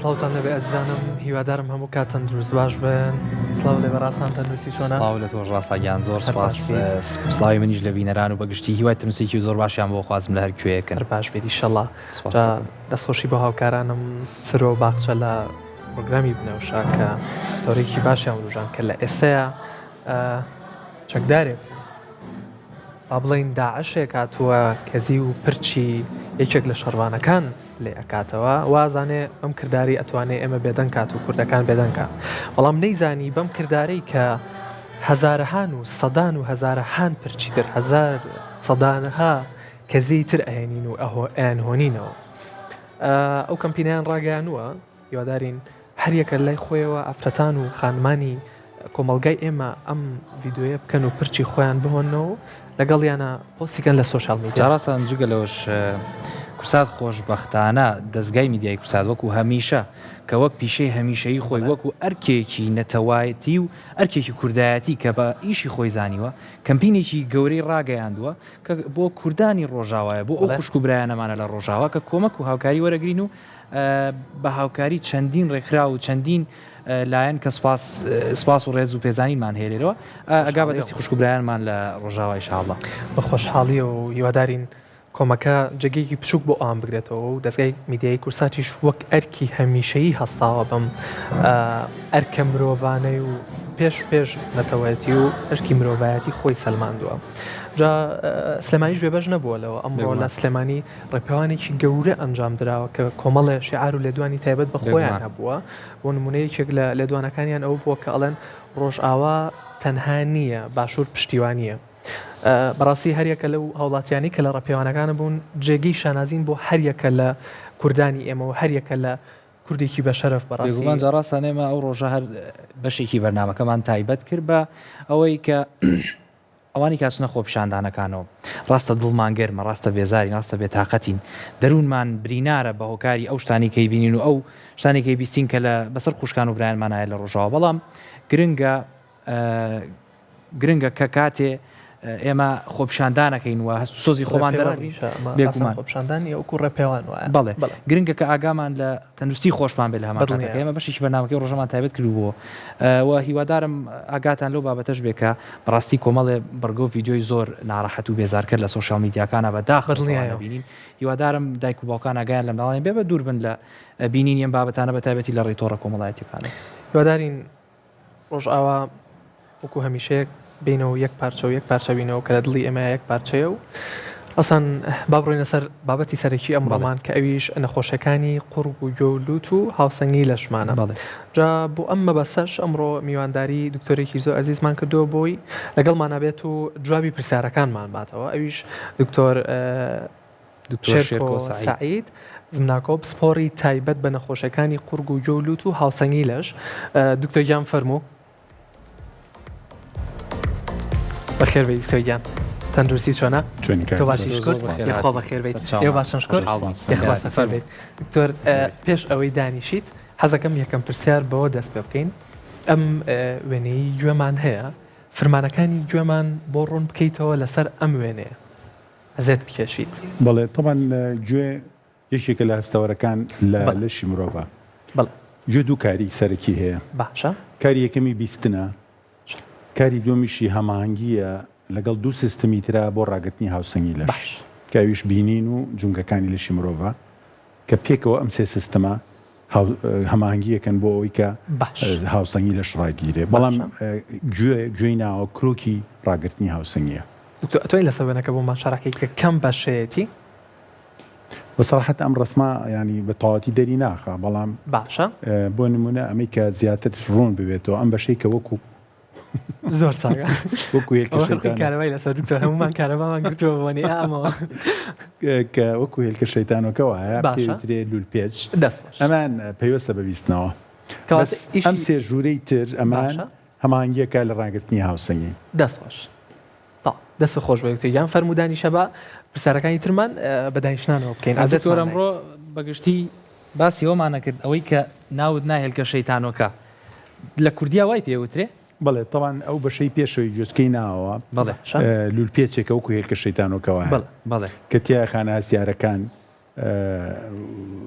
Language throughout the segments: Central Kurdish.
سڵاوتان لەبێ ئەزیزانم، هیوادارم هەموو کاتەن دروست باش بن. سڵاو لێ بەڕاستان تەندروستی چۆنە؟ سڵاو لە تۆش ڕاستاگیان زۆر سپاس. سڵاوی منیش لە بینەران و بەگشتی هیوای تەنووسێکی زۆر باشیان بۆ خوازم لە هەر کوێیەکەن. هەر باش بێت ئیشەڵڵا. دەستخۆشی بۆ هاوکارانم سرۆ باخچە لە پرۆگرامی بنەوشە کە تۆڕێکی باشیان وروژان کە لە ئێستەیە چەکدارێک با بڵێن داعشێک هاتووە کەزی و پرچی یەکێک لە شەڕوانەکان لێ ئەکاتەوە، وازانێ بەم کردداری ئەتوانێ ئێمە بێدەنگ کات و کوردەکان بێدەنگکە. بەڵام نەیزانی بەم کرددارەی کە هەزارەهان و سەدان و هەزارەهان پرچی تر هەزار سەدانەها کەزی تر ئەهێنین و ئەیان هۆنینەوە. ئەو کەمپینیان ڕاگەیانووە هیوادارین هەریەکە لای خۆیەوە ئەفرەتان و خانمانی کۆمەلگای ئێمە ئەم ڤیددیۆیە بکەن و پرچی خۆیان بهۆنەوە لەگەڵیانە پۆستیکەن لە سۆشال میدیا. ڕاستان جگە لەوەش کورسات خۆشبەختانە دەستگای میدیای کورسات وەکو هەمیشە کە وەک پیشەی هەمیشەیی خۆی وەکو ئەرکێکی نەتەوایەتی و ئەرکێکی کوردایەتی کە بە ئیشی خۆی زانیوە کەمپینێکی گەورەی ڕاگەیاندووە کە بۆ کوردانی ڕۆژاوایە بۆ ئەو خوشک و برایانەمانە لە ڕۆژاوا کە کۆمەک و هاوکاری وەرەگرین و بە هاوکاری چەندین ڕێکخرا و چەندین لایەن کە سپاس و ڕێز و پێزانینمان هێرێرەوە ئەگا بەدەستی خوشک و برایانمان لە ڕۆژاوای ئینشاءڵڵا. بە خۆشحاڵی و هیوادارین کۆمەکە جێگەیەکی بچووک بۆ ئام بگرێتەوە و دەستگای میدیای کورساتیش وەک ئەرکی هەمیشەیی هەستاوە بەم ئەرکە مرۆڤانەی و پێش نەتەوەیەتی و ئەرکی مرۆڤایەتی خۆی سەلماندووە. جا سلێمانیش بێبەش نەبووەلەوە ئەمڕۆ لە سلێمانی ڕێپێوانێکی گەورە ئەنجام درراوە کە کۆمەڵە شیعار و لێدوانی تایبەت بە خۆیان هەبووە بۆ نمونەیەکێک لە لێدوانەکانیان ئەو بووە کە ئەڵێن ڕۆژئاوا تەنها نییە باشوور پشتیوانیە. بەڕاستی هەریەکە لەو هەوڵاتیانی کە لە ڕێپێوانەکانە بوون جێگەی شانازین بۆ هەریەکە لە کوردانی ئێمە و هەریەکە لە کوردێکی بە شەرەف بەڕاستی ڕاستان ئێمە ئەو ڕۆژە هەر بەشێکی بەرنامەکەمان تایبەت کرد بە ئەوەی کە ئەوانی کاتچنە خۆپیشاندانەکانەوە ڕاستە دڵمان گەرمە، ڕاستە بێزاری، ڕاستە بێتاقەتین، دەروونمان برینارە بە هۆکاری ئەو شتانی کەی بینین و ئەو شتانی کەی بیستین کە لە بەسەر خوشکان و برایانمانایە لە ڕۆژەوە. بەڵام گرنگە کە کاتێ ئێمە خۆپیشاندانەکەین و هەست سۆزی خۆمان دەڕین بێگومان خۆپیشاندانی ئەوکو ڕێپێوان وایە. بەڵێ گرنگە کە ئاگامان لە تەندروستی خۆشمان بێت لە هەمان کاتێک ئێمە بەشێکی بەرنامەکەی ڕۆژەمان تایبەت کردووە و هیوادارم ئاگاتان لەو بابەتەش بێت کە بەڕاستی کۆمەڵێ بەرگە و ڤیددیۆی زۆر ناڕەحەت و بێزارکرد لە سۆشیال میدیاکانە بەداخڵ بینین. هیوادارم دایک و باوکان ئاگایان لە ماڵیان بێ بە دوور بن لە بینین ئەم بابەتانە بە تایبەتی لە ڕێتۆڕە کۆمەڵایەتیەکانە. هیوادارین ڕۆژئاوا وەکو هەمیشەیەک بینەوە یەک پارچە و یەک پارچە بینەوە کە لە دڵی ئێمە یەک پارچەیە و ئەسان با بڕۆینە سەر بابەتی سەرەکی ئەمڕۆمان کە ئەویش نەخۆشەکانی قورگ و گۆلووت و هاوسەنگی لەشمانە. جا بۆ ئەم مەبەستەش ئەمڕۆ میوانداری دکتۆرێکی زۆر ئەزیزمان کردووە بۆی لەگەڵمان بێت و جوابی پرسیارەکانمان باتەوە. ئەویش دکتۆر شێرکۆ سعید زمناکۆ پسپۆڕی تایبەت بە نەخۆشەکانی قورگ و گۆلووت و هاوسەنگی لەش. دکتۆر گیان فەرموو. بەخێر بیت دکتۆر تەندروستی چۆنە؟ تۆ باشی شکر یخوا بەخێر بیت ئێوە باشن شکر یخوا سەفەر بیت. دکتۆر پێش ئەوەی دانیشیت حەزەکەم یەکەم پرسیار بەوە دەست پێ بکەین. ئەم وێنەی گوێمان هەیە، فرمانەکانی گوێمان بۆ ڕوون بکەیتەوە لەسەر ئەم وێنەیە ئەزێت بکێشیت. بەڵێ طبعاً گوێ یەکێکە لە هەستەوەرەکان لە لەشی مرۆڤە. گوێ دوو کاری سەرەکی هەیە. باشە. کاری یەکەمی بیستنە، کاری دومیشی هەماهەنگیە لەگەڵ دوو سیستمی ترا بۆ ڕاگررتنی هاوسەنگی لەش کاویش بینین و جونگەکانی لەشی مرۆڤە کە پێکەوە ئەم سێ سیستەمە هەماهەنگیەکەن بۆ ئەوەی کە هاوسەنگی لەش ڕاگیرێ. بەڵام گوێی ناوە کرۆکی ڕاگررتنی هاوسەنگیە. توی لەسەر وێنەکە بۆ ماشارەکەی کە کەم بەشەیەتی بەسەراحەت ئەم ڕسمە ینی بە تەواوەتی دەری ناخە بەڵام باشە بۆ نمونە ئەمریکا زیاتر ڕوون ببێتەوە ئەم بەشەی کە وەکو زۆر چاگە وەکو هێلکە کارەوەی لەسەر دکتۆر هەمومان کارەبامان گرتووە بۆنی ئامەوە کە وەکو هێلکە شەیتانەکەەوە هەیە باشە. پێوترێ لول پێچ دەست باش. ئەمان پێوەستە بەویستنەوە کەواتە ئیشی- ئەم سێ ژوورەی تر ئەمان باشە. هەمانگیەکە لە ڕاگررتنی هاوسنگی دەست باش تا دەست خۆش بێت یان فەرمودانی شەبە پرسیارەکانی ترمان بە دانیشتنانەوە بکەین ئازێتۆر ئەمڕۆ بەگشتی باسی ئەومانە کرد ئەوەی کە ناود ناهێلکە شەیتانۆکە لە کوردیا وای پێوترێ بڵێ تەوان ئەو بەشەی پێشەوەی جوستکەی ناوە بەڵێ لول پێچێکە وەکو هێلکە شەیتانۆکەوە بەڵێ بەڵێ کە تیا خانە هەستیارەکان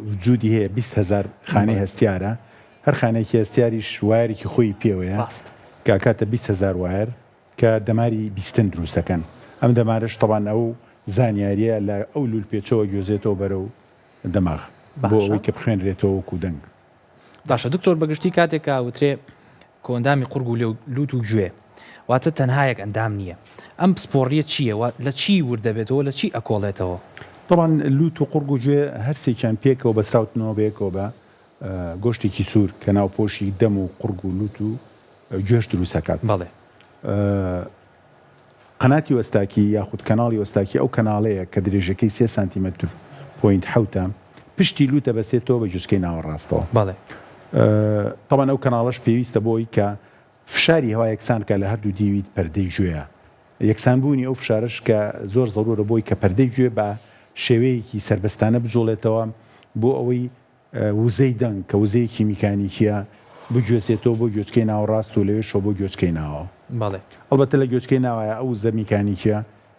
وجودی هەیە 20,000 خانەی هەستیارە هەر خانێکی هەستیاریش وایەرێکی خۆی پێوەیە ڕاست کە کاتە 20,000 وایر کە دەماری بیستن دروستەکەن ئەم دەمارش تەوان ئەو زانیاریە لە ئەو لول پێچەوە گوێزێتەوە بەرە و دەماغ بۆ باشە. ئەوەی کە بخوێنرێتەوە وەکو دەنگ باشە دکتۆر بەگشتی کاتێکە وترێ کۆندامی قورگ و لوت و گوێ واتە تەنهایەک ئەندام نییە ئەم پسپۆڕیە چییە لە چی وردەبێتەوە لە چی ئەکۆڵێتەوە طبعا لوت و قورگ و گوێ هەرسێکیان پێکەوە بەسراوتنەوە بەیەکەوە بە گۆشتێکی سوور کە ناوپۆشی دەم و قورگ و لوت و گوێش دروستەکات بەڵێ قەناتی وەستاکی یاخود کەناڵی وەستاکی ئەو کەناڵەیە کە درێژەکەی 3 سانتیمەتر پوینت حوتە پشتی لوتە بەستێتەوە بە جوچکەی ناوەڕاستەوە بەڵێ طبعا ئەو کەناڵەش پێویستە بۆی کە فشاری هەوا یەکسان کە لە هەردوو دیویت پەردەی گوێە یەکسانبوونی ئەو فشارش کە زۆر زەڕورە بۆی کە پەردەی گوێ بە شێوەیەکی سربەستانە بجۆڵێتەوە بۆ ئەوەی وزەی دەنگ کە وزەیەکی میکانیکیە بگوێزێتەوە بۆ گوێچکەی ناوەڕاست و لەوێشەوە بۆ گوێچکەی ناوە بەڵێ ئەڵبەتە لە گوێچکەی ناوایە ئەو وزە میکانیکیە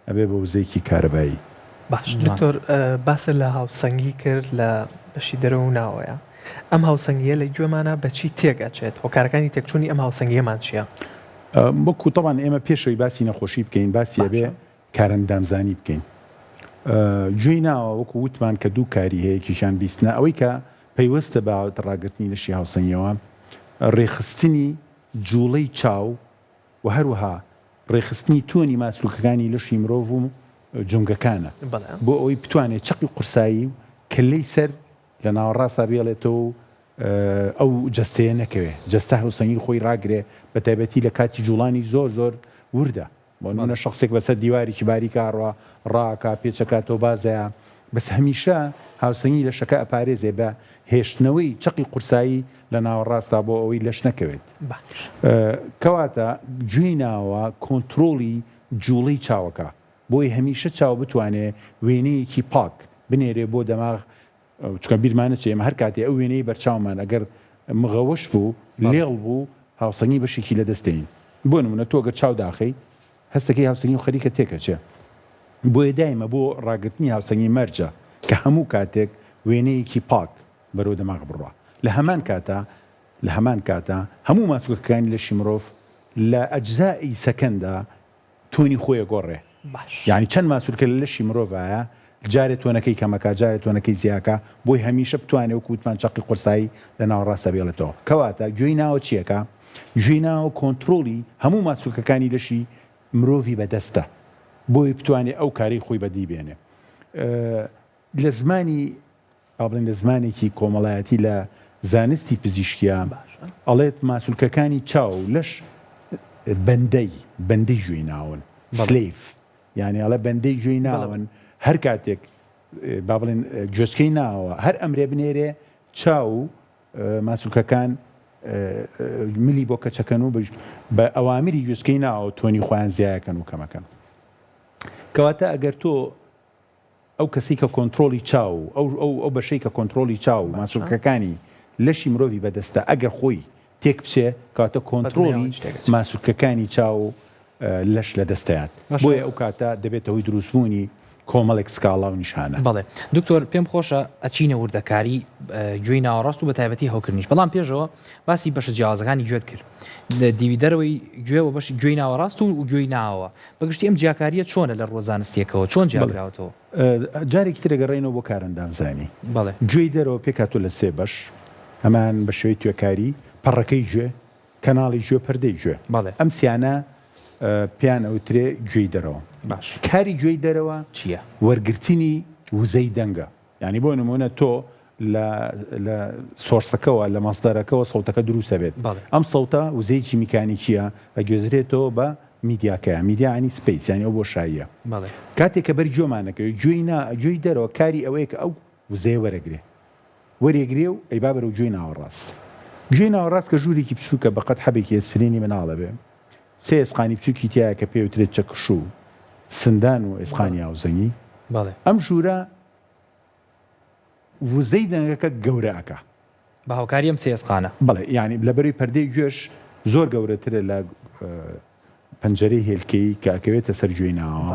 ئەبێ بە وزەیەکی کارەبایی باش دکتۆر باسە لە هاوسەنگی کرد لە بەشی دەرەوە و ناوەیە ئەم هاوسەنگیە لە گوێمانە بەچی تێگەچێت هۆکارەکانی تێکچوونی ئەم هاوسەنگیەمان چییە؟ بۆکو تەوان ئێمە پێشەوەی باسی نەخۆشی بکەین باسی ئەبێ کارەندامزانی بکەین گوێی ناوە وەکو وتمان کە دوو کاری هەیە کیشان بیستنە ئەوەی کە پەیوەستە بە ڕاگررتنی لەشی هاوسەنگیەوە ڕێخستنی جوڵەی چاو و هەروەها ڕێخستنی تۆنی ماسوولکەکانی لەشی مرۆڤ و جونگەکانە بۆ ئەوەی بتوانێت چەقی قورسایی و کلەی سەر لە ناوەڕاستە بێڵێتەوە ئەو جەستەیە نەکەوێ جەستە هاوسەنگی خۆی ڕاگرێ بە تایبەتی لە کاتی جوڵانی زۆر زۆر وردە بۆ نمونە شخصێک بەسەر دیوارێکی باریکە ڕوا ڕاکە پێچەکاتەوە بازەیە بەس هەمیشە هاوسەنگی لە شەکە ئەپارێزێ بە هێشتنەوەی چەقی قورسایی لە ناوەڕاستە بۆ ئەوەی لەش نەکەوێت کەواتە گوێی ناوە کۆنتترۆلی جوڵەی چاوەکە بۆی هەمیشە چاو بتوانێت وێنەیەکی پاک بنێرێ بۆ دەماغ چکە بیرمانە چێمە هەر کاتێ ئەو وێنەی بەرچاومان ئەگەر مغەوەش بوو لێڵ بوو هاوسەنگی بەشێکی لە دەستین بۆ نمونە تۆگە چاو داخەی هەستەکەی هاوسەنگی و خەریکە تێکەچێ بۆیە دایمە بۆ ڕاگررتنی هاوسەنگی مەرجە کە هەموو کاتێک وێنەیەکی پاک بەرەو دەماغ بڕوە لە هەمان کاتە هەموو ماسوولکەکانی لەشی مرۆڤ لە ئەجزایی سەکەندا تۆنی خۆیە گۆڕێ یعنی چەند ماسوولکە لە لەشی مرۆڤایە جارێت تۆنەکەی کەمەکە جارێت تۆنەکەی زیاکە بۆی هەمیشە بتوانێت و کووتمان چەقی قورسایی لە ناوەڕاستە بێڵێتەوە کەواتە گوێی ناوە چیەکە گوێی ناوە کۆنتترۆلی هەموو ماسوولکەکانی لەشی مرۆڤی بەدەستە بۆی بتوانێت ئەو کاری خۆی بەدی بێنێ لە زمانی ئابڵین لە زمانێکی کۆمەڵایەتی لە زانستی پزیشکیە ئەڵێت ماسوولکەکانی چاو لەش بەندەی گوێی ناون سلەیف یعنی ئەڵە بەندەی گوێی ناون هەر کاتێک با بڵێن گوێچکەی ناوە هەر ئەمرێ بنێرێ چاو ماسوولکەکان ملی بۆ کەچەکەن و بە ئەوامری گوێچکەی ناوە تۆنی خۆیان زیایەکەن و کەمەکەن کەواتە ئەگەر تۆ ئەو کەسی کە کۆنتترۆلی چاو ئەو بەشەی کە کۆنتترۆلی چاو ماسوولکەکانی لەشی مرۆڤی بەدەستە ئەگەر خۆی تێک بچێ کاتە کۆنتترۆلی ماسوولکەکانی چاو لەش لە دەستەیات بۆیە ئەو کاتە دەبێتە هۆی دروستبوونی کۆمەڵێک سکاڵا و نیشانە بەڵێ دکتۆر پێم خۆشە ئەچینە وردەکاری گوێی ناوەڕاست و بە تایبەتی هەوکردنیش بەڵام پێشەوە باسی بەشە جیاوازەکانی گوێت کرد لە دیوی دەرەوەی گوێوە بەشی گوێی ناوەڕاست و گوێی ناوە بەگشتی ئەم جیاکاریە چۆنە لە ڕۆزانستیەکەوە چۆن جیاکراوەتەوە جارێکی ترەگەڕێنەوە بۆ کارەندامزانی بەڵێ گوێی دەرەوە پێکاتۆ لە سێ بەش هەمان بە شێوەی توێکاری پەڕەکەی گوێ کەناڵی گوێ پەردەی گوێ بەڵێ ئەم سیانە پیان ئەوترێ گوێی دەرەوە باش کاری گوێی دەرەوە چییە؟ وەرگرتنی وزەی دەنگە یعنی بۆ نمونە تۆ لە سۆرسەکەەوە لە مەسدەرەکەەوە سەوتەکە دروستە بێت ئەم سەوتە وزەیەکی میکانیکیە ئەگوێزرێتەوە بە میدیاکەیە میدیانی سپیس ینی ئەو بۆ شاییە کاتێک کە بەری جۆمانەکەی گوێی دەرەوە کاری ئەوەیە کە ئەو وزەیە وەرەگرێ و ئەی با بەرەو گوێی ناوەڕاست گوێی ناوەڕاست کە ژوورێکی بچووکە بەقەت حەبێکی ئێسفرێنی مناڵە بێ سێ ئێسقانی بچووکی تایە کە پێوترێت چەکش و سندان و ئێسقانی ئاوزەنگی ئەم ژوورە وزەی دەنگەکە گەورەکە بە هاوکاری ئەم سێ ئێسقانە بەڵێ ینی لەبەروی پەردەی گوێش زۆر گەورەترە لە پەنجەرەی هێلکەی کە ئەکەوێتە سەر گوێی ناوە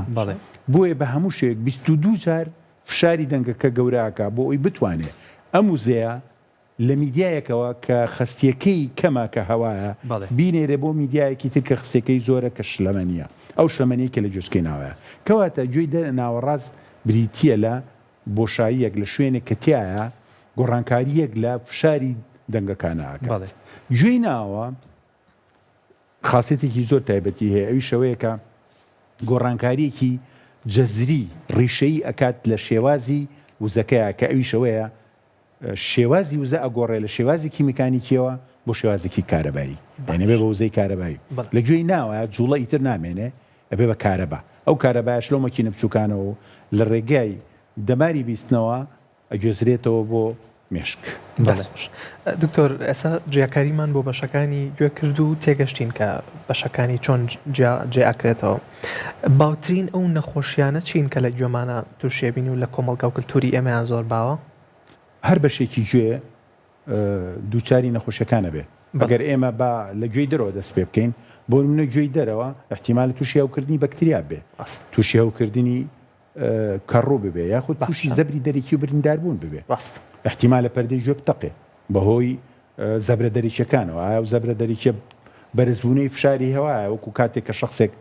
بۆیە بە هەموو شێک 22 جار فشاری دەنگەکە گەورەکە بۆ ئەوی بتوانێت ئەم وزەیە لە میدیایەکەوە کە خستیەکەی کەمە کە هەوایە بینێرە بۆ میدیایەکی تر کە خستەکەی زۆرە کە شلەمەنیە ئەو شلەمەنیە کە لە جۆچکەی ناوەیە کەواتە گوێی ناوەڕاست بریتیە لە بۆشاییەک لە شوێنێک کە تایە گۆڕانکاریەک لە فشاری دەنگەکانەکە گوێی ناوە خاصێتێکی زۆر تایبەتی هەیە ئەوی شەوەیە کە گۆڕانکاریەکی جەزری ڕیشەی ئەکات لە شێوازی وزەکەیە کە ئەوی شەوەیە شێوازی وزە ئەگۆڕێ لە شێوازێکی میکانیکیەوە بۆ شێوازێکی کارەبایی دەنێبێ بە وزەی کارەبایی لە گوێی ناوە جوڵە ئیتر نامێنێ ئەبێ بە کارەبا ئەو کارەبایش لەو مەکینە بچووکانەوە لە ڕێگای دەماری بیستنەوە ئەگوێزرێتەوە بۆ مێشک. دکتۆر ئێستا جیاکاریمان بۆ بەشەکانی گوێ کرد و تێگەشتین کە بەشەکانی چۆن جێ ئاکرێتەوە باوترین ئەو نەخۆشیانە چین کە لە گوێمانە تووشێبین و لە کۆمەڵگا و کللتوری ئێمەیان زۆر باوە هەر بەشێکی گوێ دووچاری نەخۆشیەکانە بێ ئەگەر ئێمە لە گوێی دەرەوە دەست پێ بکەین بۆ منە گوێی دەرەوە احتیمال تووشی هەوکردنی بەکتریا بێ تووشی هەوکردنی کەڕوو ببێ یاخود تووشی زەبری دەرێکی و برینداربوون ببێ احتیمال لە پەردەی گوێ بتەقێ بەهۆی زەبرە دەریچەکانەوە ئایا و زەبرە دەریچە بەرزبوونەی فشاری هەوایە وەکو کاتێک کە شخصێک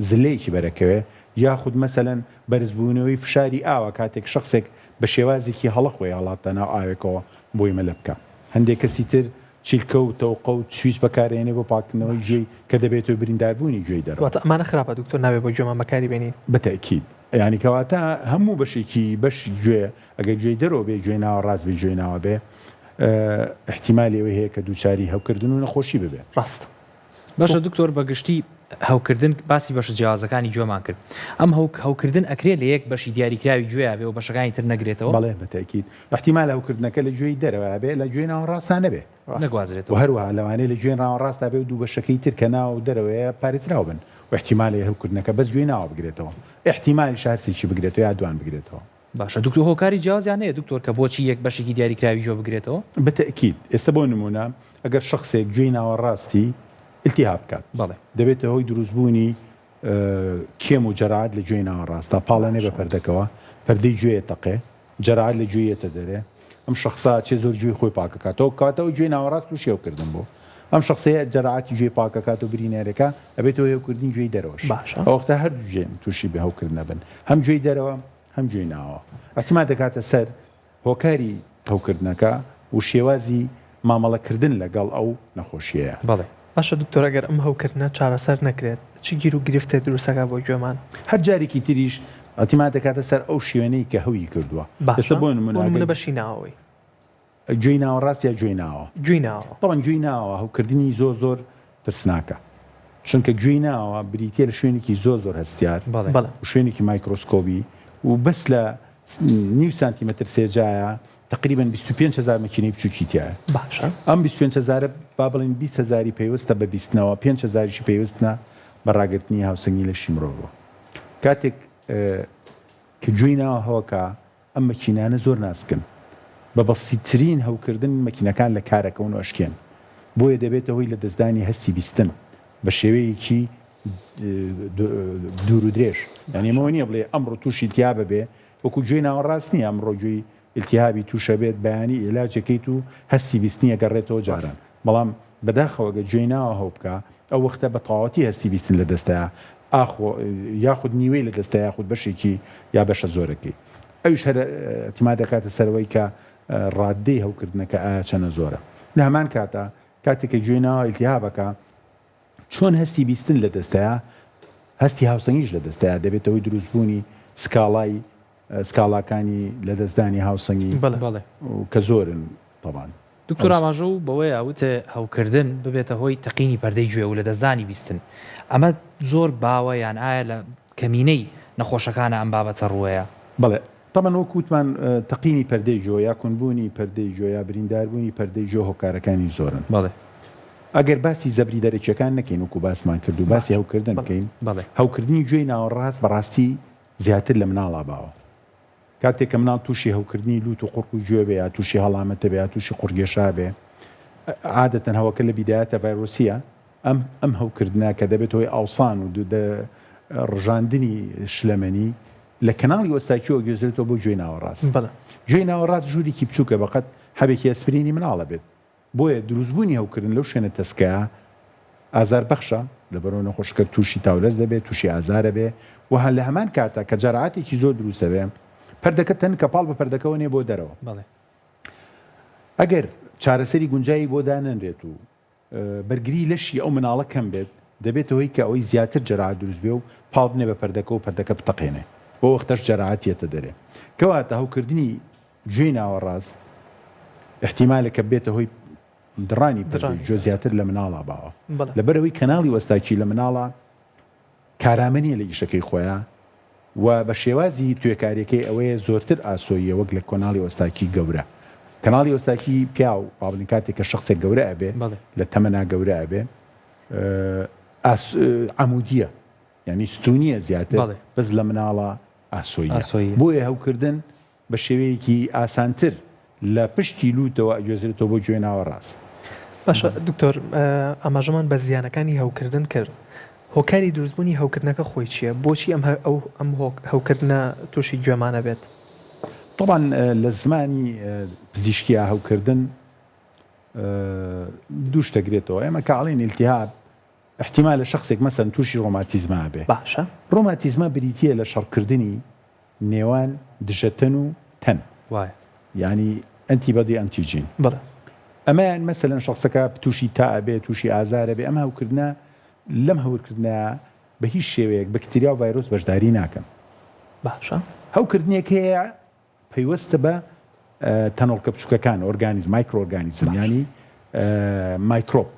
زلەیەکی بەرەکەوێ یاخود مەسەلەن بەرزبوونەوەی فشاری ئاوە کاتێک شخصێک بە شێوازێکی هەڵەخۆی هەڵاتە ناو ئاوێکەوە بۆی مەلە بکە هەندێک کەسی تر چیلکە و تەوقە و سویچ بەکارێنێ بۆ پاکردنەوەی گوێی کە دەبێتەوە برینداربوونی گوێی دەرەوە ئەمانە خراپە دکتۆر نابێت بۆ گوێمان بەکاری بێنین بەتەکید ینی کەواتە هەموو بەشێکی بەش گوێ ئەگەر گوێی دەرەوە بێ گوێی ناوە ڕاست بێ گوێی ناوە بێ احتیمالی هەیە کە دووچاری هەوکردن و نەخۆشی ببێ ڕاست باشە دکتۆر بەگشتی هەوکردن باسی بەشە جیازەکانی گوێمان کرد ئەم هەوکردن ئەکرێت لە یەک بەشی دیاریکراوی گوێ بێ و بەشەکانی تر نەگرێتەوە بەڵێ بەتەکید احتیمال هەوکردنەکە لە گوێی دەرەوە بێ لە گوێی ناوەڕاستان نەبێ نەگوازرێت و هەروەها لەوانەیە لە گوێی ناوەڕاستە بێ و دوو بەشەکەی تر کە ناو دەرەوەیە پارێزراو بن و احتیمالی هەوکردنەکە بەس گوێی ناوە بگرێتەوە احتیمالی شارسێکی بگرێتەوە یا دوان بگرێتەوە باشە دکتۆر هۆکاری جیازیان هەیە دکتۆر کە بۆچی یەک بەشێکی دیاریکراوی گوێ بگرێتەوە بەتەکید ئێستا بۆ نمونە ئەگەر شخصێک گوێی ناوەڕاستی التیهاب بکات دەبێتە هۆی دروستبوونی کێم و جەراعەت لە گوێی ناوەڕاستە پاڵەنێ بە پەردەکەوە پەردەی گوێیە تەقێ جەراعەت لە گوێیەتە دەرێ ئەم شخصا چێ زۆر گوێی خۆی پاکەکاتەوە کاتەوە گوێی ناوەڕاست و شێوکردن بۆ ئەم شخصەیە جەراعەتی گوێی پاکەکات و برینێرەکە ئەبێتەوە هێوکردنی گوێی دەرەوەش ئەوەختە هەر دوژێن تووشی بە هەوکردنە بن هەم گوێی دەرەوە هەم گوێی ناوە ئەحتیمال دەکاتە سەر هۆکاری هەوکردنەکە و شێوازی مامەڵەکردن لەگەڵ ئەو نەخۆشیەیە بەڵێ باشە دکتۆر ئەگەر ئەم هەوکردنە چارەسەر نەکرێت چی گیر و گرفتە دروستەکە بۆ گوێمان هەر جارێکی تریش ئەحتیمال دەکاتە سەر ئەو شوێنەی کە هەوی کردووە ئێستا بۆ نمونە بەشی ناوەوەی گوێی ناوەڕاست یا گوێی ناوە گوێی ناوە تەواوەن گوێی ناوە هەوکردنی زۆر ترسناکە چونکە گوێی ناوە بریتە لە شوێنێکی زۆر هەستیار و شوێنێکی مایکرۆسکۆبی و بەس لە نیو سانتیمەتر سێجایە تقریبا 25,000 مەکینەی بچووکی تایە باشە ئەم 25,000 با بڵین 20,000 پێوەستە بە بیستنەوە 5,000 پێوەستە بە ڕاگررتنی هاوسەنگی لە شیمرۆڤەوە کاتێک کە گوێی ناوە هەوەکە ئەم مەکینانە زۆر ناسکن بە بەسیترین هەوکردن مەکینەکان لە کارەکەون و ئەشکێن بۆیە دەبێتە هۆی لە دەستدانی هەستی بیستن بە شێوەیەکی دوور و درێژ یانیمەوە نییە بڵێ ئەمڕۆ تووشی تیا ببێ وەکو گوێی ناوەڕاستنی ئەمڕۆ گوێی التیهابی تووشە بێت بەیانی عێلاجەکەیت و هەستی بیستنیە گەڕێتەوە جاران بەڵام بەداخەوەگە گوێی ناوە هەو بکە ئەو وەختە بە تەواوەتی هەستی بیستن لە دەستەیە یاخود نیوەی لە دەستە یاخود بەشێکی یا بەشە زۆرەکەی ئەوش هەر ئەتیما دەکاتە سەرەوەی کە ڕادەی هەوکردنەکە ئایا چەنە زۆرە لە هەمان کاتە کاتێکە گوێی ناوە التیهابەکە چۆن هەستی بیستن لە دەستەیە هەستی هاوسەنگیش لە دەستەیە دەبێتەوەی دروستبوونی سکاڵای سکاڵاکانی لە دەستدانی هاوسەنگی بەڵێ کە زۆرن طبعاً. دکتۆر ئاماژە و بەوەیە وتە هەوکردن ببێتە هۆی تەقینی پەردەی گوێ و لە دەستدانی بیستن. ئەمە زۆر باوە یان ئایا لە کەمینەی نەخۆشەکانە ئەم بابەتە ڕووەیە؟ بەڵێ طبعاً وەکوتمان تەقینی پەردەی گوێ یا کوونبوونی پەردەی گوێ یا برینداربوونی پەردەی گوێ هۆکارەکانی زۆرن. بەڵێ ئەگەر باسی زەبری دەرەکیەکان نەکەین وەکو باسمان کرد و باسی هەوکردن بکەین هەوکردنی گوێی ناوەڕاست بەڕاستی زیاتر لە مناڵا باوە. کاتێک کە مناڵ تووشی هەوکردنی لوت و قوڕک و گوێ بێ یا تووشی هەڵامەتە بێ یا تووشی قورگێشا بێ عادەتەن هەوەکە لە بیدایەتە ڤایرۆسیە ئەم هەوکردنا کە دەبێت هۆی ئاوسان و ڕژاندنی شلەمەنی لە کەناڵی وەستاکیەوە گوێزرێتەوە بۆ گوێی ناوەڕاست. گوێی ناوەڕاست ژوورێکی بچووکە بەقەت هەبێکی ئەسپرینی مناڵە بێت بۆیە دروستبوونی هەوکردن لەو شوێنە تەسکەیە ئازار بەخشە لەبەرەوە نەخۆشەکە تووشی تاولەرز دەبێت تووشی ئازارە بێ و هەر لە هەمان کاتە کە جەراعاتێکی زۆر دروستە بێ پەردەکە تەن کە پاڵ بە پەردەکەەوە نێ بۆ دەرەوە. ئەگەر چارەسەری گونجایی بۆ دانەنرێت و بەرگری لەشی ئەو مناڵە کەم بێت دەبێت هۆی کە ئەوەی زیاتر جەراعات دروست بێ و پاڵ بنێ بە پەردەکە و پەردەکە بتەقێنێ بۆ وەختەش جەراعاتیەتە دەرێ کەواتە هەوکردنی گوێی ناوەڕاست احتیمالە کە بێتە هۆی دڕانی پەردەی گوێ زیاتر لە مناڵا باوە لەبەرەوەی کەناڵی وەستاکی لە مناڵە کارامەنیە لە ئیشەکەی خۆیان و بە شێوازی توێکاریەکەی ئەوەیە زۆرتر ئاسۆیە وەک لە کۆناڵی وەستاکی گەورە. کەناڵی وەستاکی پیا و باڵین کاتێک کە شخصێک گەورە ئەبێ لە تەمەنا گەورە ئەبێ عەمودیە یعنی ستونیە زیاتر بەس لە مناڵە ئاسۆیە بۆیە هەوکردن بە شێوەیەکی ئاسانتر لە پشتی لوتەوە ئەگوێزرێتەوە بۆ گوێ ناوەڕاست. باشە دکتۆر ئاماژەمان بە زیانەکانی هەوکردن کرد. هۆکاری دروستبوونی هەوکردنەکە خۆی چییە؟ بۆچی ئەم هەوکردنە تووشی گوێمانە بێت؟ طبعاً لە زمانی پزیشکیە هەوکردن دوو شتەگرێتەوە ئێمە کاڵین ئیلتیهاب احتیمال لە شخصێک مەسەن تووشی ڕۆماتیزما بێ. باشە ڕۆماتیزما بریتیە لە شەڕکردنی نێوان دژەتەن و تەن ینی ئەنتیبەدی ئەنتیجین. ئەمەیان مەسەلەن شخصەکە تووشی تا ئەبێ تووشی ئازارە بێ ئەمە هەوکردنە لەم هەورکردنە بە هیچ شێوەیەک بەکتریا و ڤایرۆس بەشداری ناکەن. باشە هەوکردنێک هەیە پەیوەستە بە تەنۆڵکە بچووکەکان ئۆرگانیزم مایکرۆۆرگانیزم ینی مایکرۆپ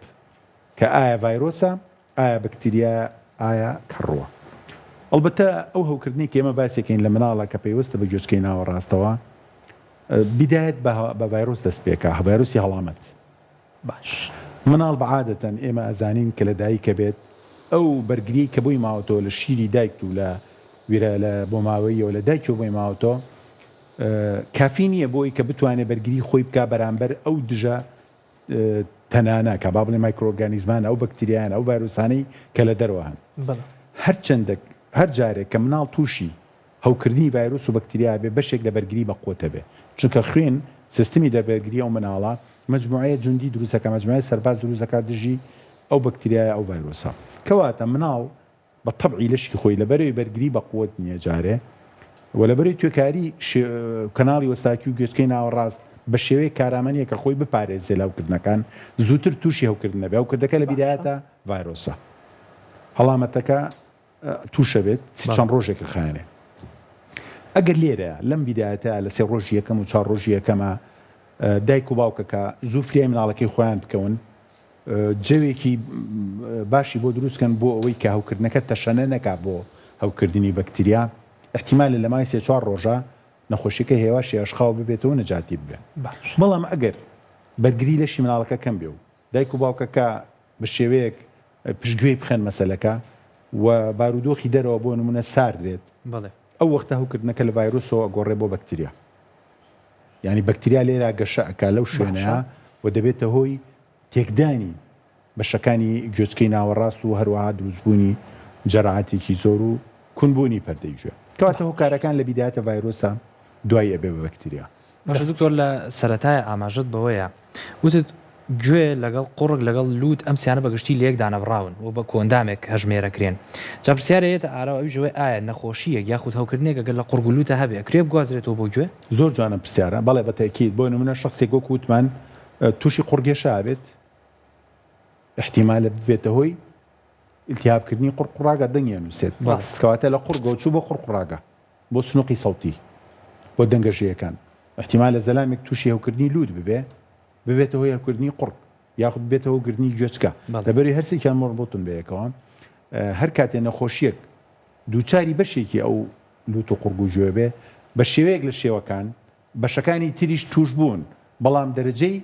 کە ئایا ڤایرۆسە ئایا بەکتریا ئایا کەڕووە. ئەلبەتە ئەو هەوکردنی ئێمە باسێکین لە مناڵە کە پەیوەستە بە گوێچکەی ناوەڕاستەوە بدایەت بە ڤایرۆس دەست پێکە ڤایرۆسی هەڵامەت. باش مناڵ بەعادەتەن ئێمە ئەزانین کە لە دایکە بێت ئەو بەرگری کە بۆی ماوەتەوە لە شیری دایک و لە ویرە لە بۆ ماوەیەوە لە دایکەوە بۆی ماوەتەوە کافی نییە بۆی کە بتوانێت بەرگری خۆی بکە بەرامبەر ئەو دژە تەنانە کە با بڵێ مایکرۆۆرگانیزمانە ئەو بەکتریایانە ئەو ڤایرۆسانەی کە لە دەرەوە هەن. هەر جارێک کە مناڵ تووشی هەوکردنی ڤایرۆس و بەکتریا بێ بەشێک لە بەرگری بەقوتە بێ چونکە خوێن سیستمی دەربەرگری ئەو مناڵە مجموعەیە جوندی دروستەکە مجموعەیە سەرباز دروستەکە دژی ئەو بەکتریایە ئەو ڤایرۆسە کەواتە مناڵ بە تەبعی لەشکی خۆی لەبەرەوەی بەرگری بەقوت نییە جارێ و لەبەرەوەی توێکاری کەناڵی وەستاکی و گوێچکەی ناوەڕاست بە شێوەیە کارامەنیە کە خۆی بپارێزێ لە هەوکردنەکان زووتر تووشی هەوکردنە بێ هەوکردەکە لە بیدایەتە ڤایرۆسە هەڵامەتەکە تووشە بێت چەند ڕۆژێکە خایانێ. ئەگەر لێرە لەم بیدایەتە لە سێ ڕۆژی یەکەم و چوار ڕۆژی یەکەمە دایک و باوکەکە زوو فریای مناڵەکەی خۆیان بکەون جەوێکی باشی بۆ دروستکەن بۆ ئەوەی کە هەوکردنەکە تەشەنە نەکات بۆ هەوکردنی بەکتریا احتیمال لە مای سێ چوار ڕۆژە نەخۆشیەکە هێواشی ئەشخاو ببێتەوە نەجاتی ببێ. بەڵام ئەگەر بەرگری لەشی مناڵەکە کەم بێ و دایک و باوکەکە بە شێوەیەک پشتگوێی بخەن مەسەلەکە و بارودۆخی دەرەوە بۆ نمونە ساردێت ئەو وەختە هەوکردنەکە لە ڤایرۆسەوە گۆڕێ بۆ بەکتریا ینی بەکتریا لێرە گەشەکە لەو شوێنەیە و دەبێتە هۆی تێکدانی بەشەکانی گوێچکەی ناوەڕاست و هەروەها دروستبوونی جەراعاتێکی زۆر و کونبوونی پەردەی گوێ کەواتە هۆکارەکان لە بیدایەتە ڤایرۆسە دوای ئەبێ بە بەکتریا. باشە دکتۆر لە سەرەتای ئاماژەت بەوەیە وتت گوێ لەگەڵ قوڕک لەگەڵ لوت ئەم سیانە بەگشتی لە یەکدا نەبراون و بە کۆندامێک هەژمێرەکرێن جا پرسیارەیەتە ئارەوە ئەوی ژوێ ئایا نەخۆشیەک یاخود هەوکردنێک ئەگەر لە قوڕگ و لوتە هەبێ ئەکرێ بگوازرێتەوە بۆ گوێ؟ زۆر جوانە پرسیارە بەڵێ بە تاکید بۆ نمونە شخصێک وەکو وتمان تووشی قوڕگێشە بێت احتیمالە ببێتە هۆی التیهابکردنی قوڕقوڕاگە دەنگیان نووسێت کەواتە لە قوڕگە و چوو بۆ قوڕقوڕاگە بۆ سنووقی سەوتی بۆ دەنگەژەیەکان احتیمال لە زەلامێک تووشی هەوکردنی لود ببێتەوە هەرکردنی قوڕ یاخود بێتەوە گرنی گوێچکە لەبەری هەرسێکیان مڕبوتن بەیەکەوە هەر کاتێ نەخۆشیەک دووچاری بەشێکی ئەو لوت و قوڕگ و گوێ بێ بە شێوەیەک لە شێوەکان بەشەکانی تریش توش بوون بەڵام دەرەجەی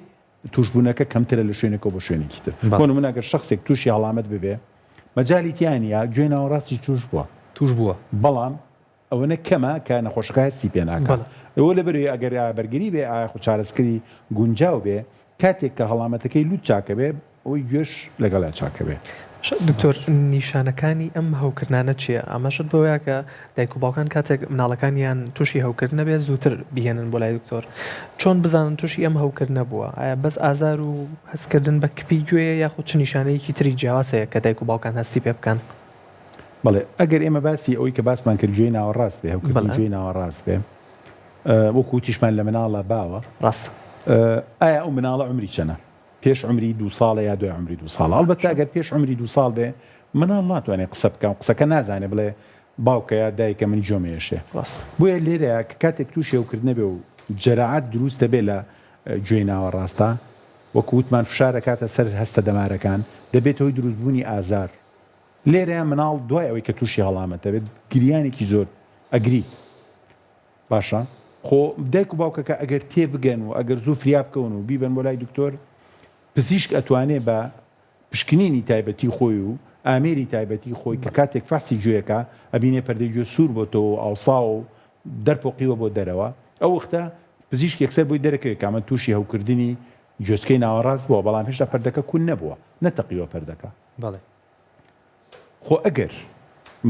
توشبوونەکە کەمترە لە شوێنێکەوە بۆ شوێنێکی تر بۆ نمونەگەر شخصێک تووشی هەڵامەت ببێ مەجای تیانە گوێ ناوەڕاستی توش بووە بەڵام ئەوەنە کەمە کە نەخۆشەکە هەستی پێ ناکات ئەوە لەبەرێ ئەگەر بەرگری بێ ئاخ چارەسکری گونجاو بێ کاتێک کە هەڵامەتەکەی لوت چاکە بێ ئەوەی گوێش لەگەڵا چاکە بێ. دکتۆر نیشانەکانی ئەم هەوکردانە چییە؟ ئەمەشت بۆیە کە دایک و باوکان کاتێک مناڵەکانیان تووشی هەوکردنە بێ زووتر بهێنن بۆ لای دکتۆر چۆن بزانن تووشی ئەم هەوکردنە بووە؟ ئایا بەس ئازار و هەستکردن بە کپی گوێ یاخود چ نیشانەیەکی تری جیاوازەیە کە دایک و باوکان هەستی پێ بکەن؟ بەڵێ ئەگەر ئێمە باسی ئەوەی کە باسمان کرد گوێی ناوەڕاست بێ هەوکردنی گوێی ناوەڕاست بێ وەکو تیشمان لە مناڵە باوە ڕاست ئایا ئەو مناڵە عمری چەنە؟ پێش عمری 2 ساڵە یا دوای عمری 2 ساڵە ئەلبەتە ئەگەر پێش عمری 2 ساڵ بێ مناڵ ناتوانێت قسە بکەم قسەکە نازانێ بڵێ باوکەیە دایکە من جۆمێشێ بۆیە لێرەیە کە کاتێک تووشی هەوکردنە بێ و جەراعەت دروستە بێ لە گوێی ناوەڕاستە وەکو وتمان فشارە کاتە سەر هەستە دەمارەکان دەبێت هۆی دروستبوونی ئازار لێرەیە مناڵ دوای ئەوەی کە تووشی هەڵامەتە بێت گریانێکی زۆر ئەگری باشە خۆ دایک و باوکەکە ئەگەر تێ بگەن و ئەگەر زوو فریا بکەون و بیبن بۆ لای دکتۆر پزیشک ئەتوانێ بە پشکنینی تایبەتی خۆی و ئامێری تایبەتی خۆی کە کاتێک فاسی گوێەکە ئەبینێ پەردەی گوێ سوور بۆتەوە ئاوسا و دەرپۆقیوە بۆ دەرەوە ئەو وەختە پزیشک یەکسەر بۆی دەرەکەوێت کامە تووشی هەوکردنی گوێچکەی ناوەڕاست بووە بەڵام هێشتا پەردەکە کون نەبووە نەتەقیوە پەردەکە بەڵێ خۆ ئەگەر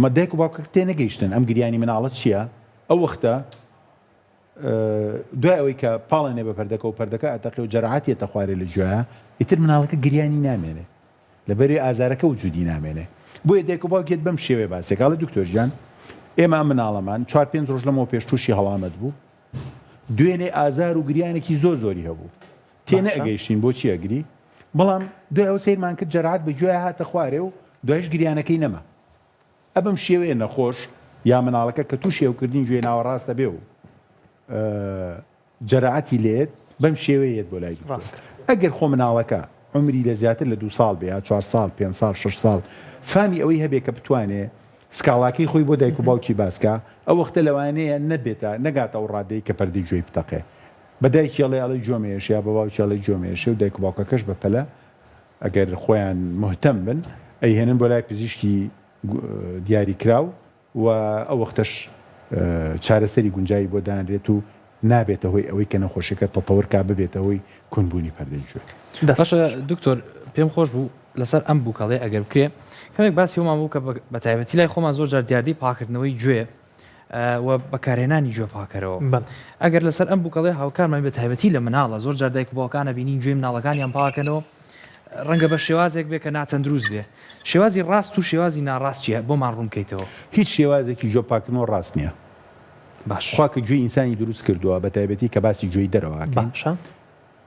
مەدایک و باوکە تێ نەگەیشتن ئەم گریانی مناڵەت چییە ئەو وەختە دوای ئەوەی کە پاڵێنێ بە پەردەکە و پەردەکە ئەتەقی و جەراحەتێتە خوارێ لە گوێیە ئیتر مناڵەکە گریانی نامێنێ لەبەری ئازارەکە وجودی نامێنێ بۆیە دایک و باوکێت بەم شێوەیە باسێکاڵە دکتۆرجان ئێمە مناڵەمان 4-5 ڕۆژ لەمەوە پێش تووشی هەڵامەت بوو دوێنێ ئازار و گریانێکی زۆری هەبوو تێنە ئەگەیشتین بۆچی ئەگری بەڵام دوای ئەو سیرمان کرد جەراحەت بە گوێ هاتە خوارێ و دوایش گریانەکەی نەما ئەبم شێوەیە نەخۆش یا مناڵەکە کە تووشی هەوکردنی گوێ ناوەڕاستە بێ و جەراحەتی لێت بەم شێوەیەت بۆ لای ئەگەر خۆ مناڵەکە عمری لە زیاتر لە 2 ساڵ بێ 4 ساڵ 5 ساڵ 6 ساڵ فامی ئەوەی هەبێ کە بتوانێ سکاڵاکەی خۆی بۆ دایک و باوکی باسکە ئەو وەختە لەوانەیە نەبێتە نەگاتە ئەو ڕادەی کە پەردەی گوێی بتەقێ بە دایکیڵێ ئەڵی جۆمێش یا بە باوکیڵی جۆمێشێ و دایک و باوکەکەش بەپەلە ئەگەر خۆیان مهتەم بن ئەیهێنن بۆ لای پزیشکی دیاری کراو و ئەو وەختەش چارەسەری گونجایی بۆ دانرێت و نابێتە هۆی ئەوەی کە نەخۆشیەکە تەتەوەرکا ببێتە هۆی کونبوونی پەردەی گوێ. باشە دکتۆر پێم خۆش بوو لەسەر ئەم بووکەڵێ ئەگەر بکرێ کەمێک باسی هەمان بوو کە بە تایبەتی لای خۆمان زۆر جار دیاردەی پاکردنەوەی گوێ و بەکارهێنانی گوێ پاکەرەوە ئەگەر لەسەر ئەم بووکەڵێ هاوکارمان بە تایبەتی لە مناڵە زۆر جار دایک و باوکانە بینین گوێی مناڵەکانیان پاکەنەوە ڕەنگە بە شێوازێک بێ کە ناتەندروست بێ شێوازی ڕاست و شێوازی ناڕاست چیە بۆمان ڕوونکەیتەوە هیچ شێوازێکی گوێ پاکردنەوە ڕاست نییە باش خواکە گوێی ئینسانی دروست کردووە بە تایبەتی کە باسی گوێی دەرەوە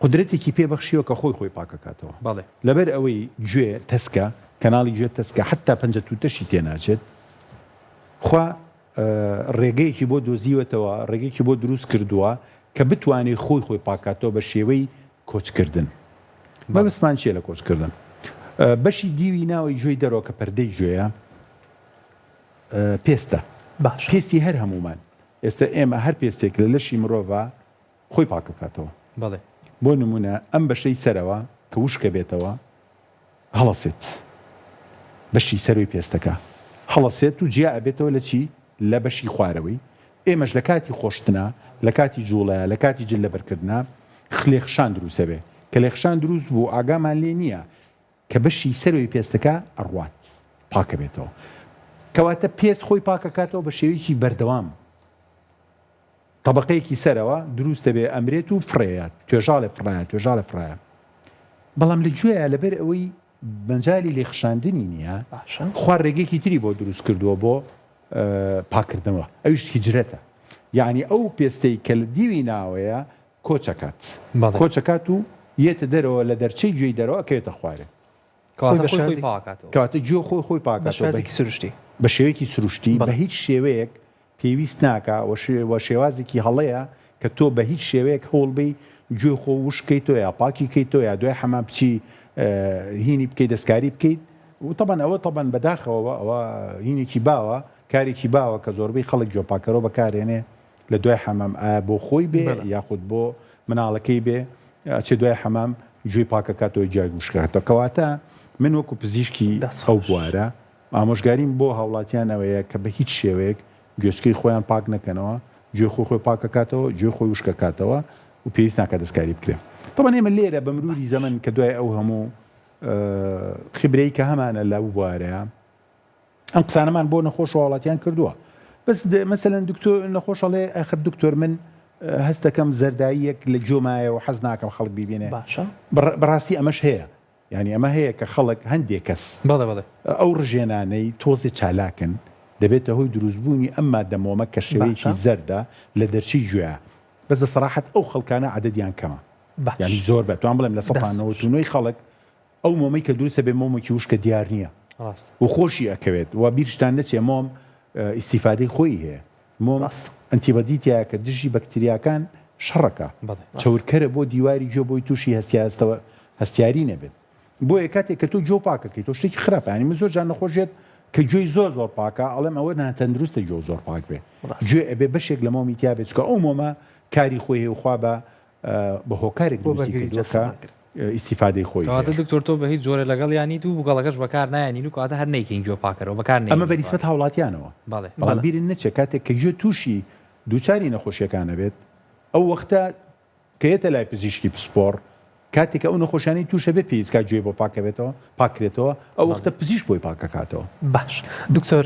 قدرەتێکی پێبەخشیوە کە خۆی پاکەکاتەوە بەڵێ لەبەر ئەوەی گوێ تەسکە کەناڵی گوێ تەسکە حتا پەنجە تووتەشی تێناچێت خوا ڕێگەیەکی بۆ دۆزیوەتەوە ڕێگەیەکی بۆ دروست کردووە کە بتوانێت خۆی پاکاتەوە بە شێوەی کۆچکردن بەبستمان چیە لە کۆچکردن بەشی دیوی ناوی گوێی دەرەوە کە پەردەی گوێیە پێستە پێستی هەر هەمومان ئێستا ئێمە هەر پێستێک لە لەشی مرۆڤ خۆی پاکەکاتەوە بەڵێ بۆ نمونە ئەم بەشەی سەرەوە کە وشکە بێتەوە هەڵەسێت بەشی سەروی پێستەکە هەڵەسێت و جیا ئەبێتەوە لە چی لە بەشی خوارەوەی ئێمەش لە کاتی خۆشتنە لە کاتی جوڵەیە لە کاتی جل لەبەرکردنا خلێخشان دروستە بێ کە لێخشان دروست بوو ئاگامان لێ نییە کە بەشی سەروی پێستەکە ئەڕوات پاکە بێتەوە کەواتە پێست خۆی پاکەکاتەوە بە شێوەیەکی بەردەوام طبقەیەکی سەرەوە دروستە بێ ئەمرێت و فڕێت توێژاڵە فرایە بەڵام لە گوێیە لەبەر ئەوەی بەنجالی لێخشاندنی نییە خوار ڕێگەیەکی تری بۆ دروست کردووە بۆ پاکردنەوە ئەویش هیجرەتە یعنی ئەو پێستەی کە لە دیوی ناوەیە کۆچەکات و یێتە دەرەوە لە دەرچەی گوێی دەرەوە ئەکەوێتە خوارێ کەواتە گوێ خۆی پاکاتەوە سروشتی بە شێوەیەکی سروشتی بە هیچ شێوەیەک پێویست ناکە و شێوازێکی هەڵەیە کە تۆ بە هیچ شێوەیەک هەوڵبی گوێ خۆ وشکەیتەوە یا پاکی کەیتەوە یا دوای حەمام بچی هینی بکەیت دەستکاری بکەیت و طبعا ئەوە طبعا بەداخەوە ئەوە هینێکی باوە کارێکی باوە کە زۆربەی خەڵک گوێپاکەرەوە بەکارێنێ لە دوای حەمام بۆ خۆی بێ یاخود بۆ مناڵەکەی بێ چێ دوای حەمام گوێی پاکەکاتەوە جای وشکاتەوە کەواتە من وەکو پزیشکی ئەو بوارە ئامۆژگاریم بۆ هاوڵاتیان ئەوەیە کە بە هیچ شێوەیەک گوێچکەی خۆیان پاک نەکەنەوە گوێ خۆی پاکەکاتەوە گوێ خۆی وشکەکاتەوە و پێویست ناکە دەستکاری بکرێ طبعا ئێمە لێرە بە مروری زەمن کە دوای ئەو هەموو خبرەی کە هەمانە لەو بوارەیە ئەم قسانەمان بۆ نەخۆش وڵاتیان کردووە بەس مەسەلەن دکتۆر نەخۆشەڵێ ئاخر دکتۆر من هەستەکەم زەرداییەک لە جۆمایە و حەز ناکەم خەڵک ببینێ بەڕاستی ئەمەش هەیە یعنی ئەمە هەیە کە خەڵک هەندێک کەس ئەو ڕژێنانەی تۆزی چالاکن دەبێتە هۆی دروستبوونی ئەم مادەمۆمە کە شێوەیەکی زەردە لە دەرچی گوێە بەس بە سەراحەت ئەو خەڵکانە عەدەدیان کەمە یعنی زۆر بە توان بڵێم لە 100 خەڵک ئەو مۆمەی کە دروستە بێ مۆمێکی وشکە دیار نییە و خۆشی ئەکەوێت و بیرشتان نەچێ مۆم ئیسیفادەی خۆی هەیە مۆم ئەنتیبەدیتیە کە دژی بەکتریاکان شەڕەکە چەورکەرە بۆ دیواری جۆ بۆی تووشی هەستیاری نەبێت بۆیە کاتێک کە تۆ جۆ پاکەکەیت تۆ شتێکی خراپە ینی من زۆر جان نەخۆشێت کە گوێی زۆر پاکە ئەڵێم ئەوە ناتەندروستە گوێ زۆر پاک بێ گوێ ئەبێ بەشێک لە مۆمی تیا بێت چکە ئەو مۆمە کاری خۆی هەیە وخوا بە هۆکارێک دروستی ئیسیفادەی خۆی دکتۆر تۆ بە هیچ جۆرە لەگەڵ ینی تو بگەڵەکەش بەکار نایانی و کاتە هەر نەیکەین گوێ پاکەرەوە بەکار ئەمە بەریسبەت هاوڵاتیانەوە بەڵام بیرن نەچێت کاتێک کە گوێ تووشی دووچاری نەخۆشیەکانە بێت ئەو وەختە کە یێتە لای پزیشکی پسپۆڕ کاتێک ئەو نەخۆشیانی تووشە بێت پێویست کا گوێ بۆ پاکەبێتەوە پاکرێتەوە ئەو وەختە پزیشک بۆی پاکەکاتەوە باش دکتۆر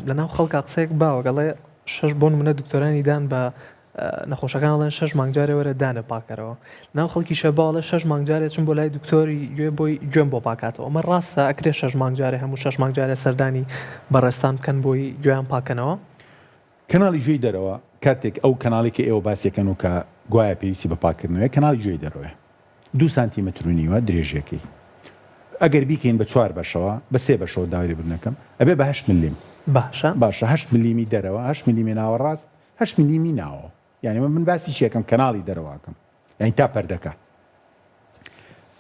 لەناو خەڵکا قسەیەک باوە گەڵێ 6 بۆ نمونە دکتۆرانی دان بە نەخۆشەکانڵێن 6 مانگجارێ وەرە دانە پاکەرەوە ناو خەڵکی شەباڵە 6 مانگجارێت چون بۆ لای دکتۆری گوێ بۆی گوێم بۆ پاکاتەوە ئەمە ڕاستە ئەکرێ 6 مانگجارێ هەموو 6 مانگجارێ سەردانی بەڕێستان بکەن بۆی گوێیان پاکەنەوە کەناڵی گوێی دەرەوە کاتێک ئەو کەناڵێکی ئێوە باسیەکەن و کە گوایە پێویستی بە پاکردنەوەی کەناڵی گوێی دەرەوە 2 سانتیمەتر و نیوە درێژەکەی ئەگەر بیکەین بە 4 بەشەوە بە 3 بەشەوە داوری بنەکەم ئەبێ بە 8 ملیم باشە 8 ملیمی دەرەوە 8 ملیمی ناوەڕاست 8 ملیمی ناوە یعنی من باسی چیەکەم کەناڵی دەرەوەکەم یعنی تا پەردەکە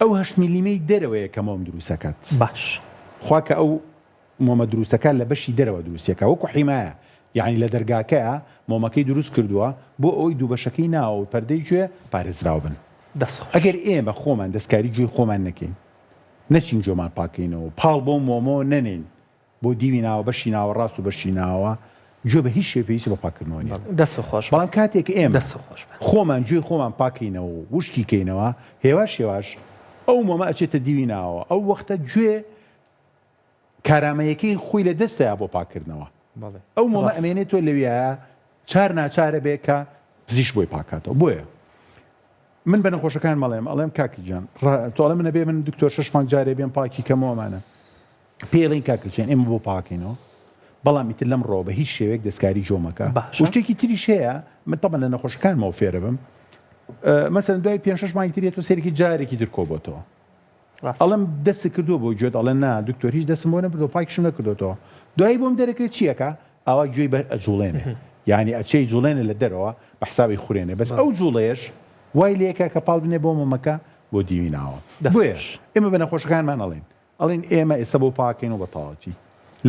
ئەو 8 ملیمی دەرەوەیە کە مۆم دروستەکات باش خواکە ئەو مۆمە دروستەکە لە بەشی دەرەوە دروستیەکە وەکو حیمایە یعنی لە دەرگاکەیە مۆمەکەی دروست کردووە بۆ ئەوی دوو بەشەکەی ناوە و پەردەی گوێ پارێزراو بن ئەگەر ئێمە خۆمان دەستکاری گوێی خۆمان نەکەین نەچین جۆمان پاکەینەوە پاڵ بۆ مۆمۆ نەنین بۆ دیوی ناوە بەشی ناوە ڕاست و بەشی ناوە گوێ بە هیچ شێپەیەکی بە پاکردنەوە نیە دەست خۆش بەڵام کاتێک ئێمە خۆمان گوێی خۆمان پاکەینەوە و وشکی کەینەوە هێواش ئەو مۆمە ئەچێتە دیوی ناوە ئەو وەختە گوێ کارامەیەکەی خۆی لە دەستەیە بۆ پاکردنەوە ئەو مۆمە ئەمێنێت تۆ لەویایە چار ناچارە بێ کە پزیش بۆی پاکاتەوە بۆیە من بە نەخۆشەکان مەڵێم ئەڵێم کاکی جان تۆڵە منە بێ من دکتۆر 6 مانگجارێ بێن پاکی کەمەوەمانە پێڵین کاکەچێن ئێمە بۆ پاکەینەوە بەڵام ئیتر لەم ڕۆ بە هیچ شێوەیەک دەستکاری جۆمەکە شتێکی تریش هەیە من تەبەن لە نەخۆشەکانمەوە فێرە بم مەسەلەن دوای 5-6 مانگی ترێت و سەرێکی جارێکی درکۆبۆتەوە ئەڵێم دەست کردووە بۆ گوێت ئەڵێن نا دکتۆر هیچ دەستم بۆ نەبردەوە پاکیشم نەکردوەوە دوایی بۆم دەرەکەوێت چیەکە ئاوا گوێی بە ئەجوڵێنێ یعنی ئەچەی جوڵێنە لە دەرەوە بە حسابی خوێنێ بەس ئەو جوڵەیەش وای لێکە کە پاڵ بنێ بۆ مۆمەکە بۆ دیوی ناوە بۆیە ئێمە بە نەخۆشەکانمان ئەڵێن ئێمە ئێستا بۆ پاکەین و بە تاواتی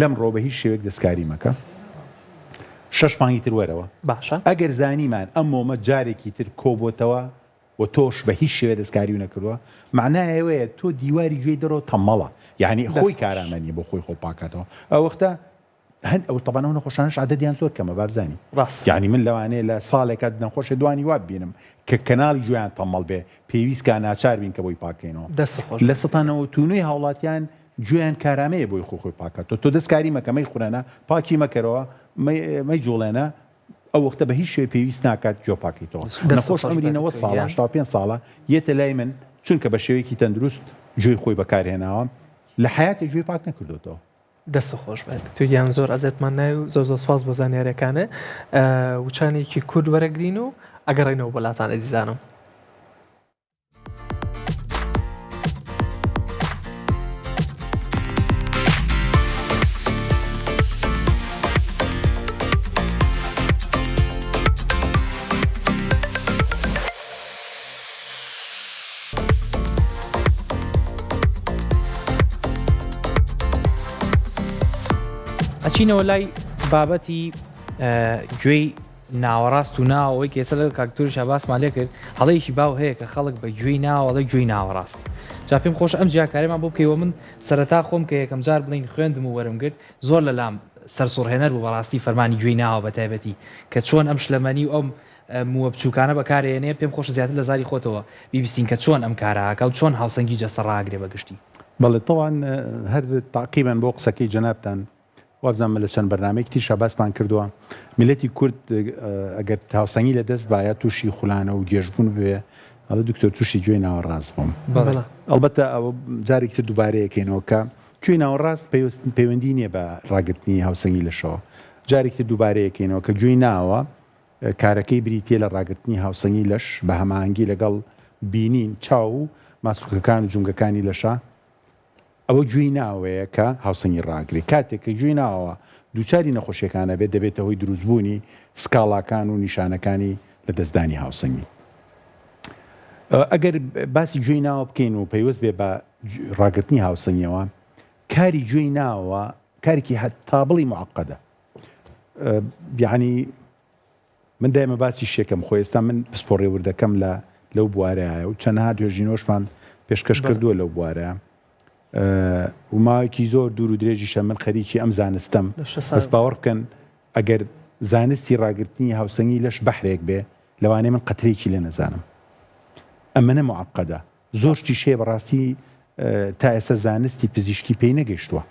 لەم ڕۆ بە هیچ شێوەیەک دەستکاری مەکە 6 مانگی تر وەرەوە باشە ئەگەر زانیمان ئەم مۆمە جارێکی تر کۆبۆتەوە و تۆش بە هیچ شێوە دەستکاری و نەکردووە معنایەوەیە تۆ دیواری گوێی دەرەوە تەمەڵە یعنی خۆی کارامەنیە بۆ خۆی خۆ پاکاتەوە ئەو وەختە هەند ئەو تەبانەوە نەخۆشانش عەدەدیان زۆر کەمە بابزانی یعنی من لەوانەیە لە ساڵێکات نەخۆشە دوانی واب بینم کە کەناڵی گوێیان تەمەڵ بێ پێویستکە ناچار بین کە بۆی پاکەینەوە لە 100 هاوڵاتیان گوێیان کارامەیە بۆی خۆی پاکاتەوە تۆ دەستکاری مەکە مەی خوڕێنە پاکی مەکەرەوە مەی جوڵێنە ئەو وەختە بە هیچ شوێ پێویست ناکات گوێ پاکەیتەوە نەخۆش ئەمرینەوە ساڵ 85 ساڵە یێتە لای من چونکە بە شێوەیەکی تەندروست گوێی خۆی بەکارهێناوە لە حیاتی گوێی پاک نەکردوێتەوە دەست خۆش بێت تو یان زۆر ئەزێتمان ناوی و زۆر سپاس بۆ زانیاریەکانە وچانێکی کورد وەرەگرین و ئەگەڕێنەوە وڵاتان ئەزیزانم ئەچینەوە لای بابەتی گوێی ناوەڕاست و ناوەوەی کێسە لە کاکتۆر شاباسمان لێ کرد هەڵەیەکی باو هەیە کە خەڵک بە گوێی ناوەڵە گوێی ناوەڕاست جا پێم خۆش ئەم جیاکارێمان بۆ بکەیەوە من سەرەتا خۆم کە یەکەم جار بڵین خوێندم و وەرم گرت زۆر لە لام سەرسوڕهێنەر بوو بەڕاستی فەرمانی گوێی ناوە بە تایبەتی کە چۆن ئەم شلەمەنی و ئەم مووە بچووکانە بەکارێنێ پێم خۆش زیاتر لە زاری خۆتەوە بیبیستین کە چۆن ئەم کارەکە و چۆن هاوسەنگی جەستە ڕاگرێ بەگشتی بەڵێ طبعاً هەر تاقیباً بۆ قسەکەی جەنابتان وابزانم لە چەند بەرنامەیەکی شاباسمان کردووە میلەتی کورد ئەگەر هاوسەنگی لە دەست باە تووشی خوڵانە و گێژبوون بێ ئەڵە دکتۆر تووشی گوێی ناوەڕاست بووم ئەلبەتە ئەوە جارێکی تر دووبارەیەکەینەوە کە گوێی ناوەڕاست پەیوەندی نییە بە ڕاگررتنی هاوسەنگی لەشەوە جارێکی تر دووبارەیەکەینەوە کە گوێی ناوە کارەکەی بریتە لە ڕاگررتنی هاوسەنگی لەش بە هەماهنگگی لەگەڵ بینین چاو و ماسوولەکان و جونگەکانی لەشە ئەوە گوێی ناوەیە کە هاوسەنگی ڕاگری کاتێک کە گوێی ناوە دووچاری نەخۆشیەکانە بێت دەبێتە هۆی دروستبوونی سکاڵاکان و نیشانەکانی لە دەستدانی هاوسەنگی ئەگەر باسی گوێی ناوە بکەین و پەیوەست بێ بە ڕاگررتنی هاوسەنگیەوە کاری گوێی ناوە کارێکی تابڵی معقدە یعنی من دایمە باسی شێکم خۆ ئێستا من پسپۆڕێ وردەکەم لەو بوارەیە و چەندها توێژینۆشمان پێشکەش کردووە لەو بوارەیە وماوەیەکی زۆر دوور و درێژیشە من خەریکی ئەم زانستم بەس باوەڕ بکەن ئەگەر زانستی ڕاگررتنی هاوسەنگی لەش بەحرێک بێ لەوانەیە من قەترێکی لێ نەزانم ئەمەنە معقدە زۆر شتیشەیە بەڕاستی تا ئێستا زانستی پزیشکی پێی نەگەیشتووە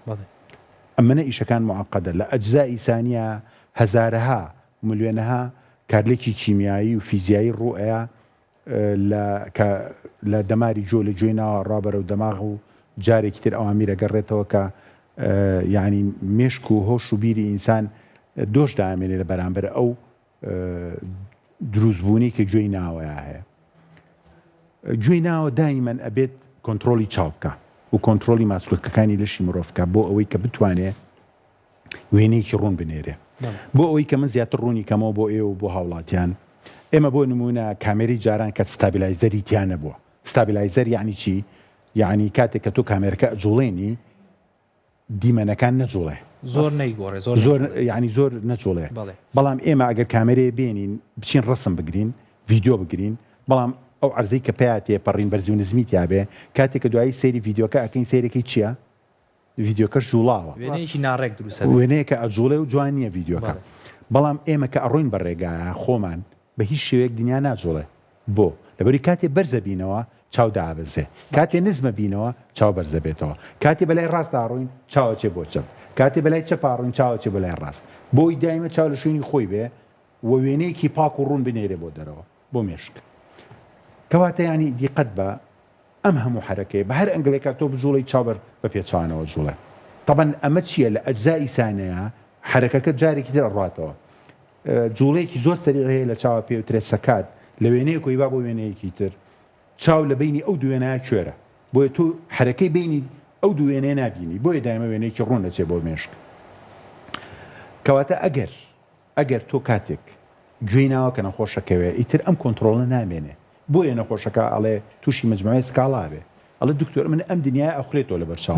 ئەمەنە ئیشەکان معقدە لە ئەجزای ئینسانیە هەزارەها ملیۆنەها کارلێکی کیمیایی و فیزیایی ڕوئەیە لە دەماری جۆ لە گوێی ناوە ڕابەرە و دەماغ و جارێکی تر ئەوامیرە گەڕێتەوە کە یعنی مێشک و هۆش و بیری ئینسان دۆش دامێنێ لە بەرامبەر ئەو دروستبوونی کە گوێی ناوەیە هەیە گوێی ناوە دایمەن ئەبێت کۆنتترۆلی چاوکە و کۆنتترۆلی ماسوولەکەەکانی لەشی مرۆڤکە بۆ ئەوەی کە بتوانێت وێنەیەکی ڕوون بنێرێ بۆ ئەوەی کە من زیاتر ڕوونی کەمەوە بۆ ئێوە بۆ هاوڵاتیان ئێمە بۆ نمونە کامێری جاران کە ستابیلایزەری تیانە بووە ستابیلایزەر یعنی چی؟ یعنی کاتێک کە تۆ کامێرەکە ئەجوڵێنی دیمەنەکان نەجوڵێ زۆر نەیگۆڕێ زۆر یعنی زۆر نەجوڵێ بەڵام ئێمە ئەگەر کامێرەیە بێنین بچین ڕسم بگرین ڤیددیۆ بگرین بەڵام ئەو عەرزەی کە پێاتێ پەڕین بەرزی و نزمی تیاابێ کاتێک کە دوایی سەیری ڤیددیۆکە ئەکەین سەیرەکەی چییە؟ ڤیددیۆکە ژوڵاوە وێنەیەکی ناڕێک دروست وێنەیە کە ئەجوڵێ و جوان نییە ڤیددیۆکە بەڵام ئێمە کە ئەڕۆین بەڕێگایە خۆمان بە هیچ شێوەیەک دنیا ناجوڵێ بۆ لەبەری کاتێ بەرزە بینەوە چاو دابزێ کاتێ نزمە بینەوە چاو بەرزە بێتەوە کاتێ بەلای ڕاست ئاڕۆین چاوەچێ بۆ چەپ کاتێ بەلای چەپاڕۆین چاوەچێ بەلای ڕاست بۆی دایمە چاو لە شوێنی خۆی بێ و وێنەیەکی پاک و ڕوون بنێرێ بۆ دەرەوە بۆ مێشک کەواتە ینی دیقەت بە ئەم هەموو حرەکەی بە هەر ئەنگلێکە تۆ بجوڵی چاوبەر بە پێچوانەوە جوڵێ طبعا ئەمە چییە لە ئەجزای سانەیە حرەکەکە جارێکی تر ئەڕاتەوە جوڵەیەکی زۆر سەریع هەیە لە چاوە پێوترێ سەکات لە وێنەیە کۆی با بۆ وێنەیەکی تر چاو لە بینی ئەو دوێنەیە کوێرە بۆیە تۆ حرەکەی بینی ئەو دوێنەیە نبینی بۆیە دایمە وێنەیەکی ڕوون دەچێت بۆ مێشک کەواتە ئەگەر تۆ کاتێک گوێی ناوە کە نەخۆشەکەوێ ئیتر ئەم کۆنتترۆڵە نامێنێ بۆیە نەخۆشەکە ئەڵێ تووشی مجموعەیە سکاڵا بێ ئەڵە دکتۆر من ئەم دنیای ئەخورێتەوە لە بەرچاو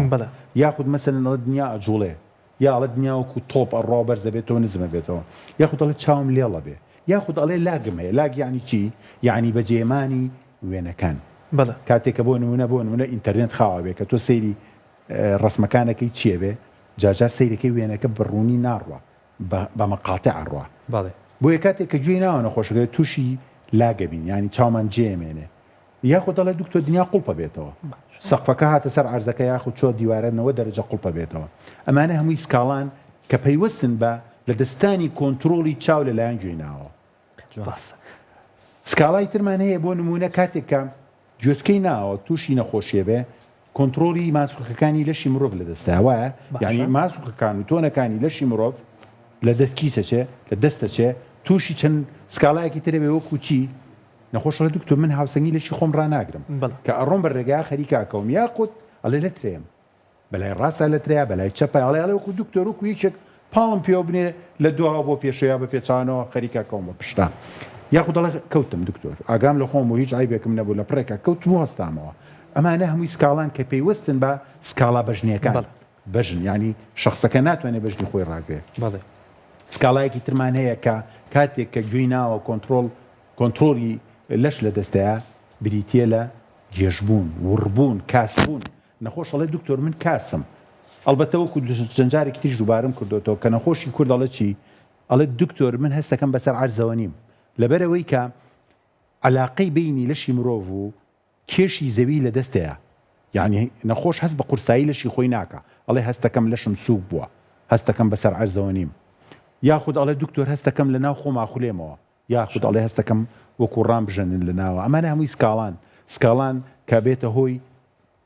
یاخود مەسەلەن ئەڵە دنیا ئەجوڵێ یا ئەڵە دنیاوەکو تۆپ ئەڕۆ بەرزە بێتەوە نزمە بێتەوە یاخود ئەڵێ چاوم لێڵە بێ یاخود ئەڵێ لاگم هەیە لاگ یعنی چی یعنی بەجێمانی وێنەکان کاتێککە بۆ نمونە ئینتەرنێت خاوە بێ کە تۆ سەیری ڕسمەکانەکەی چیە بێ جاجار سەیرەکەی وێنەکە بڕوونی ناڕوە بە مەقاتە ئەڕوە بۆیە کاتێک کە گوێی ناوە نەخۆشەکە تووشی لاگەبین ینی چاومان جێمێنێ یاخود دەڵێ دکتۆر دنیا قوڵپە بێتەوە سەقفەکە هاتە سەر عەرزەکە یاخود چۆ دیوارەنەوە دەرەجە قوڵپە بێتەوە ئەمانە هەمووی سکاڵان کە پەیوەستن بە لە دەستانی کۆنتترۆلی چاو لەلایەن گوێی ناوە سکاڵای ترمان هەیە بۆ نمونە کاتێک کە گوێچکەی ناوە تووشی نەخۆشیە بێ کۆنتترۆلی ماسوولەکانی لەشی مرۆڤ لە دەستە وایە یعنی ماسوولەکان و تۆنەکانی لەشی مرۆڤ لە دەست کیسەچێ لە دەستەچێ تووشی چەند سکاڵایەکی ترە بێ وەکو چی نەخۆشڵە دکتۆر من هاوسەنگی لەشی خۆم ڕناگرم کە ئەڕۆم بە ڕێگای خەریکاکەوم یاخود ئەڵێ لە ترێم بەلای ڕاستە لە ترەیە بەلای چەپە ئەڵێ وەکو دکتۆر وەکو یەکێک پاڵم پێوە بنێ لە دووە بۆ پێشەیە بە پێچانەوە خەریکاکەوم بە پشتا یاخود دەڵێ کەوتم دکتۆر ئاگام لە خۆم و هیچ عیبێکم نەبوو لە پڕێکە کەوتم وەستامەوە ئەمانە هەمووی سکاڵان کە پێیوەستن بە سکاڵا بەژنیەکان بەژن ینی شخصەکە ناتوانێت بەژنی خۆی ڕاگرێت بەڵێ سکاڵایەکی ترمان هەیە کە کاتێک کە گوێی ناوە کۆنتترۆلی لەش لە دەستەیە بریتە لە گێژبوون وڕبوون کاسبوون نەخۆشەڵێ دکتۆر من کاسم ئەلبەتە وەکو جەنجارێکی تیژ دووبارم کردوەوە کە نەخۆشی کوردەڵە چی ئەڵێ دکتۆر من هەستەکەم بەسەر عەرزەوە نیم لەبەرەوەی کە علاقەی بینی لەشی مرۆڤ و کێشی زەوی لە دەستەیە یعنی نەخۆش هەست بە قورسایی لەشی خۆی ناکە ئەڵێ هەستەکەم لەشم سووک بووە هەستەکەم بەسەر عەرزەوە نیم یاخود ئەڵێ دکتۆر هەستەکەم لە ناو خۆما خولێمەوە یاخود ئەڵێ هەستەکەم وەکو ڕام بژەنن لە ناوە ئەمانە هەمووی سکاڵان کە بێتە هۆی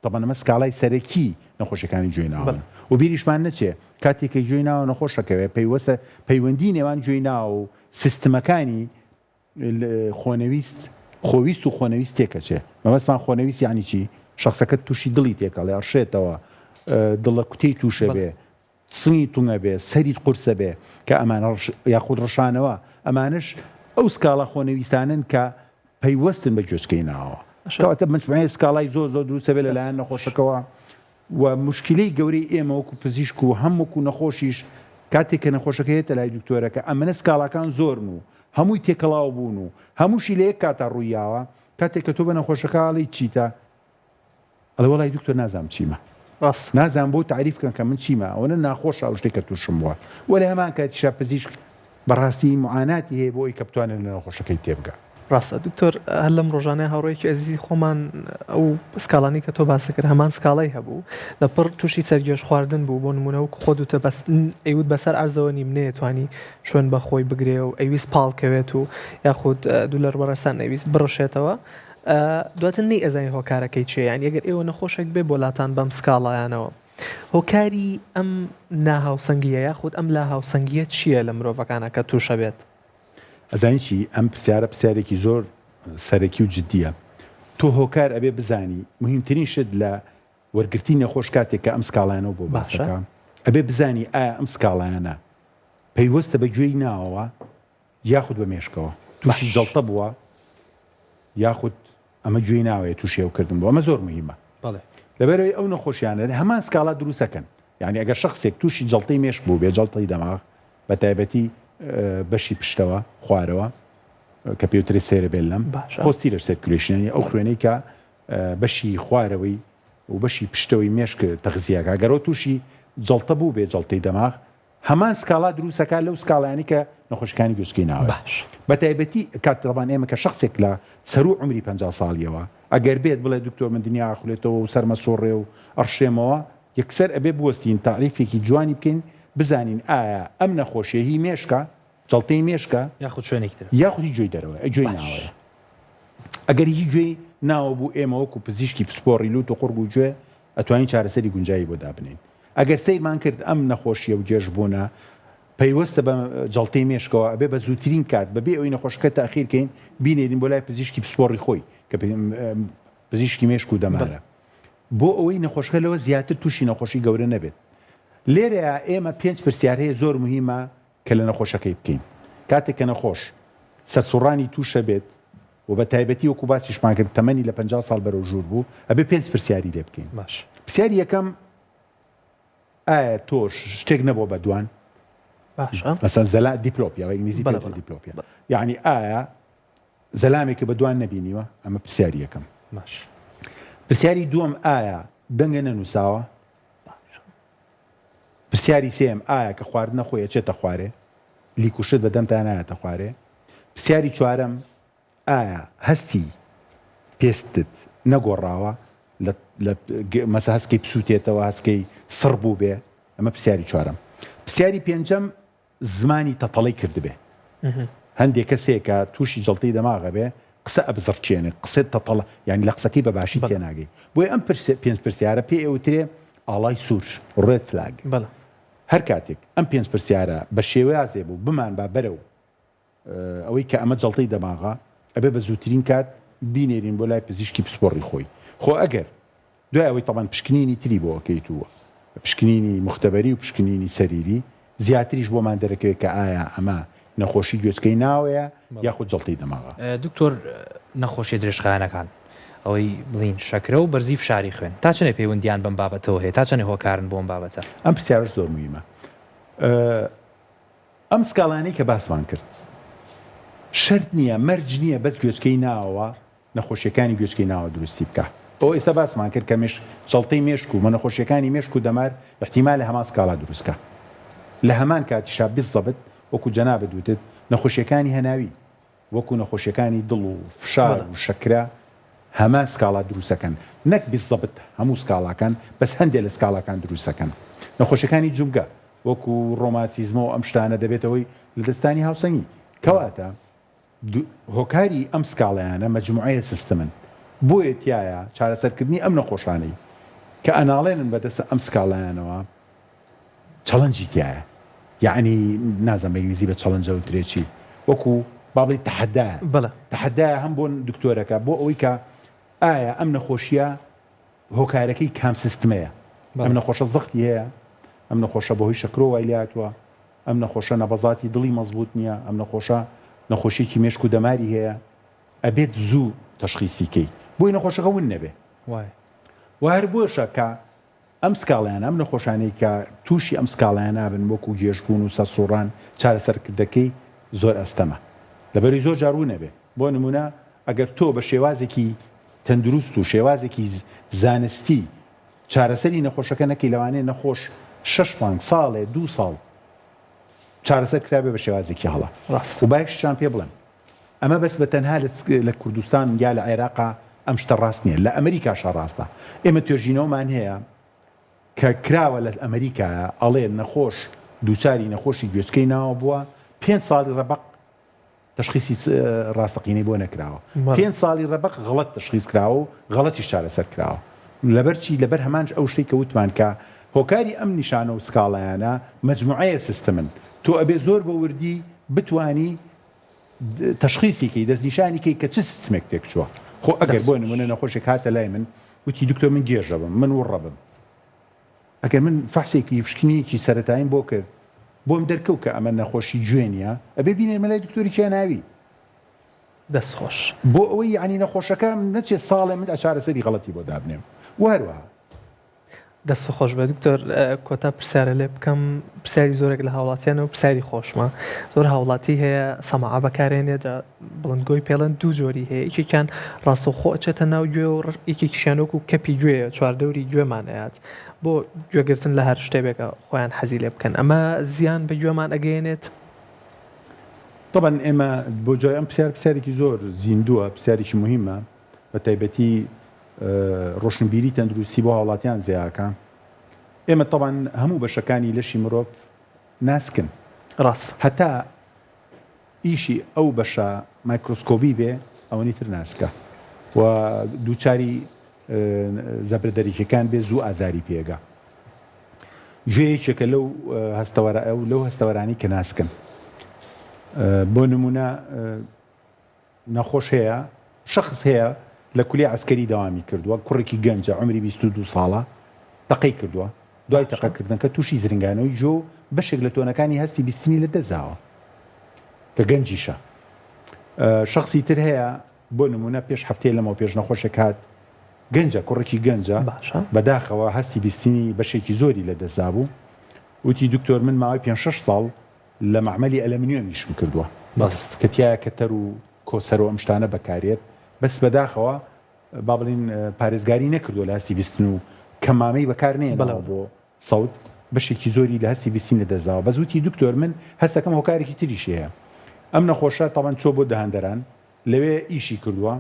طبعا ئەمە سکاڵای سەرەکی نەخۆشیەکانی گوێی ناوە و بیریشمان نەچێ کاتێکی گوێی ناوە نەخۆشەکەوێت پەیوەستە پەیوەندی نێوان گوێی ناوە و سیستمەکانی خۆویست و خۆنەویست تێکەچێ مەبەستمان خۆنەویست یعنی چی شخصەکە تووشی دڵی تێکەڵێ ئەڕشێتەوە دڵە کوتەی تووشە بێ سنگی تونگە بێ سەریت قورسە بێ کە ئەمانە یاخود ڕشانەوە ئەمانش ئەو سکاڵە خۆنەویستانن کە پەیوەستن بە گوێچکەی ناوە کەواتە مجموعەی سکاڵای زۆر دروستە بێ لەلایەن نەخۆشەکەەوە و مشکلەی گەورەی ئێمە وەکو پزیشک و هەمووکو نەخۆشیش کاتێک کە نەخۆشەکە هێتە لای دکتۆرەکە ئەمەنە سکاڵاکان زۆرن و هەمووی تێکەڵاو بوون و هەمووشی لە یەک کاتا ڕوویاوە کاتێک کە تۆ بە نەخۆشەکەڵی چیتە ئەڵێ وەڵای دکتۆر نازام چیمە نازان بۆ تعریفکەن کە من چیمە ئەوەنە ناخۆش ئەو شتێک کە تووشم بووە وەلە هەمان کاتیشا پزیشک بەڕاستی معاناتی هەیە بۆی کە بتوانێت لە نەخۆشەکەی تێبگە ڕاستە دکتۆر هەر لەم ڕۆژانەیە هاوڕێکی ئەزیزی خۆمان ئەو سکاڵانی کە تۆ باسە کرد هەمان سکاڵای هەبوو لەپڕ تووشی سەرگێش خواردن بوو بۆ نمونە وەکو خۆت بەس ئەیوت بەسەر عەرزەوە نیم نەیەتوانی شوێن بەخۆی بگرێ و ئەویست پاڵکەوێت و یاخود دوو لە ڕوەرەستان ئەویست بڕشێتەوە دواتر نەی ئەزانی هۆکارەکەی چێ یان ئەگەر ئێوە نەخۆشێک بێ بۆلاتان بەم سکاڵایانەوە هۆکاری ئەم ناهاوسەنگیە یاخود ئەم لا هاوسەنگیە چییە لە مرۆڤەکانە کە تووشە بێت ئەزانی چی ئەم پرسیارێکی زۆر سەرەکی و جددیە تۆ هۆکار ئەبێ بزانی مهمترین شت لە وەرگرتی نەخۆش کاتێک کە ئەم سکاڵانەوە بۆ باسەکە ئەبێ بزانی ئایا ئەم سکاڵایانە پەیوەستە بە گوێی ناوەوە یاخود بە مێشکەوە تووشی جەڵتە بووە یاخود ئەمە گوێی ناوەیە تووشێوکردن بۆ ئەمە زۆر مهمە لەبەرەوەی ئەو نەخۆشیانە هەمان سکاڵا دروستەکەن یعنی ئەگەر شخصێک تووشی جەڵتەی مێشک بوو بێ جەڵتەی دەماغ بە تایبەتی بەشی پشتەوە خوارەوە کە پێوتری سێرەبێلەم پۆستیرە سێرکولیشنی ئەو خوێنەی کە بەشی خوارەوەی و بەشی پشتەوەی مێشک تەغزیەکە گەرۆ تووشی جەڵتە بوو بێ جەڵتەی دەماغ هەمان سکاڵا دروستەکە لەو سکاڵیانی کە نەخۆشەکانی گوێچکەی ناوە بە تایبەتی کاتڕبان ئێمە کە شخصێک لە سەر و عمری 50 ساڵیەوە ئەگەر بێت بڵێ دکتۆر من دنیا ئاخولێتەوە و سەرمە سۆڕێ و ئەڕشێمەوە یەکسەر ئەبێ بوەستین تعریفێکی جوانی بکەین بزانین ئایا ئەم نەخۆشیە هی مێشکە جەڵتەی مێشکە یاخود شوێنێکتر یاخودی گوێی دەرەوە گوێی ناوەیە ئەگەر هی گوێی ناوە بوو ئێمە وەکو پزیشکی پسپۆڕی لوت و قوڕگ و گوێ ئەتوانین چارەسەری گونجایی بۆ دابنین ئەگەر سەیرمان کرد ئەم نەخۆشیە و گێژبوونە پەیوەستە بە جەڵتەی مێشکەوە ئەبێ بە زووترین کات بەبێ ئەوی نەخۆشەکە تاخیرکەین بینێرین بۆ لای پزیشکی پسپۆڕی خۆی کە پزیشکی مێشک و دەمارە بۆ ئەوەی نەخۆشەکە لەوە زیاتر تووشی نەخۆشی گەورە نەبێت لێرە ئێمە 5 پرسیار هەیە زۆر مهمە کە لە نەخۆشەکەی بکەین کاتێک کە نەخۆش سەرسوڕانی تووشە بێت و بە تایبەتی وەکو باسیشمان کرد تەمەنی لە 50 ساڵ بەرەو ژوور بوو ئەبێ 5 پرسیاری لێ بکەین باش پرسیاری یەکەم ئایا تۆش شتێک نەبووە بە دوان مەسەن زەلا دیپلۆپیا و ئینگلیزی پێوترا دیپلۆپیا یعنی ئایا زەلامێکی بە دوان نەبینیوە ئەمە پرسیاری یەکەم باش پرسیاری دووەم ئایا دەنگە نەنووساوە پرسیاری سێم ئایا کە خواردنە خۆی ئەچێتە خوارێ لیکوشت بەدەمتان نایەتە خوارێ پرسیاری چوارەم ئایا هەستی پێستت نەگۆڕاوە مەسە هەستکەی پسووتێتەوە هەستکەی سڕ بوو بێ ئەمە پرسیاری چوارەم پرسیاری پێنجەم زمانی تەتەڵەی کردبێ هەندێک کەسێکە تووشی جەڵتەی دەماغە بێ قسە ئەبزڕچێنێ قسە تەتەڵە یعنی لە قسەکەی بەباشی تێناگەی بۆی ئەم 5 پرسیارە پێ ئێوترێ ئاڵای سوور ڕێد فلاگ هەر کاتێک ئەم 5 پرسیارە بە شێوازێ بوو بمان با بەرەو ئەوەی کە ئەمە جەڵتەی دەماغە ئەبێ بە زووترین کات بینێرین بۆ لای پزیشکی پسپۆڕی خۆی خۆ ئەگەر دوای ئەوەی تەبان پشکنینی تری بۆ ئەکەیتووە پشکنینی مختبەری و پشکنینی سەریری زیاتریش بۆمان دەرەکەوێت کە ئایا ئەمە نەخۆشی گوێچکەی ناوەیە یاخود جەڵتەی دەماغە دکتۆر نەخۆشی درێژخایەنەکان ئەوەی بڵین شەکرە و بەرزیف شاری خوێن تا چنێ پەیوەندیان بەم بابەتەوە هەیە تا چەنێ هۆکارن بۆم بابەتە ئەم پرسیارش زۆر مهمە ئەم سکاڵانەی کە باسمان کرد شەرت نییە مەرج نییە بەس گوێچکەی ناوە نەخۆشیەکانی گوێچکەی ناوە دروستی بکە ئەو ئێستا باسمان کرد کە جەڵتەی مێشک و مەنەخۆشیەکانی مێشک و دەمار احتیمالە هەمان سکاڵا دروستکە لە هەمان کاتیشا بالضبط وەکو جەنابەت وتت نەخۆشیەکانی هەناوی وەکو نەخۆشیەکانی دڵ و فشار و شەکرە هەمان سکاڵا دروستەکەن نەک بالضبط هەموو سکاڵاکان بەس هەندێک لە سکاڵاکان دروستەکەن نەخۆشیەکانی جومگە وەکو ڕۆماتیزمە و ئەم شتانە دەبێتەوەی لە دەستانی هاوسەنگی کەواتە هۆکاری ئەم سکاڵیانە مەجموعەیە سیستمن بۆیە تایە چارەسەرکردنی ئەم نەخۆشانەی کە ئەناڵێنن بەدەستە ئەم سکاڵیانەوە چەڵەنجی تایە یعنی نازەم بە ئینگلیزی بە چەڵەنجە وترێکی وەکو بابڵی تەحەدایە تەحەدایە هەم بۆ دکتۆرەکە بۆ ئەوەی کە ئایا ئەم نەخۆشیە هۆکارەکەی کام سیستمەیە ئەم نەخۆشە زەختی هەیە ئەم نەخۆشە بەهۆی شەکرۆ وای لاتوە ئەم نەخۆشە نەبەزاتی دڵی مەزبوط نییە ئەم نەخۆشە نەخۆشیێکی مێشک و دەماری هەیە ئەبێت زوو تەشخیسیکەی بۆی نەخۆشەکە ون نەبێ و هەر بۆشە کە ئەم سکاڵیان ئەم نەخۆشانەی کە تووشی ئەم سکاڵیان نابن وەکو گێژبوون و سەسوڕان چارەسەرکردەکەی زۆر ئەستەمە لەبەری زۆر جارو نەبێ بۆ نمونە ئەگەر تۆ بە شێوازێکی تەندروست و شێوازێکی زانستی چارەسەری نەخۆشەکە نەکەی لەوانەیە نەخۆش 6 مانگ ساڵێ 2 ساڵ چارەسەر کرابێ بە شێوازێکی هەڵە و باەکشان پێ بڵێن ئەمە بەس بە تەنها لە کوردستان یا لە عێراقا ئەم شتە ڕاست نییە لە ئەمریکاشا ڕاستە ئێمە توێژینەوەمان هەیە کە کراوە لە ئەمریکایە ئەڵێ نەخۆش دووچاری نەخۆشی گوێچکەی ناوە بووە 5 ساڵی ڕەبق تشخیصی ڕاستەقینەی بۆ نەکراوە 5 ساڵی ڕەبق غەڵەت تشخیص کراوە و غەڵەتیش چارەسەر کراوە لەبەرچی لەبەر هەمانش ئەو شتێک کە وتمان کە هۆکاری ئەم نیشانە و سکاڵایانە مەجموعەیە سیستمن تۆ ئەبێ زۆر بە وردی بتوانی تشخیصیکەی دەستنیشانیکەی کە چ سیستمێک تێک چووە خۆ ئەگەر بۆ نمونە نەخۆشێک هاتە لای من وتی دکتۆر من گێژە بم من وڕە بم ئەگەر من فحسێکی فشکنیکی سەرەتاییم بۆ کرد بۆم دەرکەوت کە ئەمە نەخۆشی جوێنیە ئەبێ بینێ مەلای دکتۆری کیاناوی دەستخۆش بۆ ئەوەی یعنی نەخۆشەکە نەچێت ساڵێ من ئەچارەسەری غەڵەتی بۆ دابنێم وهروەها دەست خۆش بە دکتۆر کۆتا پرسیارە لێ بکەم پرسیاری زۆرێک لە هاوڵاتیانەوە پرسیاری خۆشمە زۆر هاوڵاتی هەیە سەماعە بەکارێنێت بڵندگۆی پێڵەن دوو جۆری هەیە یەکێکیان ڕاستەوخۆ ئەچێتە ناو گوێ و یەکێکیشیانۆک و کەپی گوێ چواردەوری گوێمانەیەات بۆ گوێگرتن لە هەر شتێبێکە خۆیان حەزی لێ بکەن ئەمە زیان بە گوێمان ئەگەێنێت طبعا ئێمە بۆ جای ئەم پرسیارێکی زۆر زیندووە پرسیارێکی مهمە بە تایبەتی ڕۆشنبیری تەندروستی بۆ هاوڵاتیان زیاکە ئێمە طبعا هەموو بەشەکانی لەشی مرۆڤ ناسکن ڕاست هەتا ئیشی ئەو بەشە مایکرۆسکۆبی بێ ئەوەنی تر ناسکە و دووچاری زەبردەریکەکان بێ زوو ئازاری پێگا گوێیەکێکە لەو هەستەوەرە ئەو لەو هەستەوەرانی کە ناسکن بۆ نمونە نەخۆش هەیە شخص هەیە لە کولی عسکەری داوامی کردووە کوڕێکی گەنجە عمری 22 ساڵە تەقەی کردووە دوای تەقەکردن کە تووشی زرنگانەوەی جۆ بەشێک لە تۆنەکانی هەستی بیستنی لە دەزاوە کە گەنجیشە شخصی تر هەیە بۆ نمونە پێش هەفتەیە لەمەوە پێش نەخۆشێک هات گەنجە کوڕێکی گەنجە بەداخەوە هەستی بیستنی بەشێکی زۆری لە دەزابوو وتی دکتۆر من ماوەی 5-6 ساڵ لە معمەلی ئەلەمینیۆمیشم کردووە کە تایە کەتەر و کۆسەر و ئەم شتانە بەکارێت بەس بەداخەوە با بڵین پارێزگاری نەکردو لە هەستی بیستن و کەمامەی بەکار نێنەوە بۆ سەوت بەشێکی زۆری لە هەستی بیستین لە دەزاوە بەس وتی دکتۆر من هەستەکەم هۆکارێکی تریش هەیە ئەم نەخۆشە تاوان چۆ بۆ دەهاندەران لەوێ ئیشی کردووە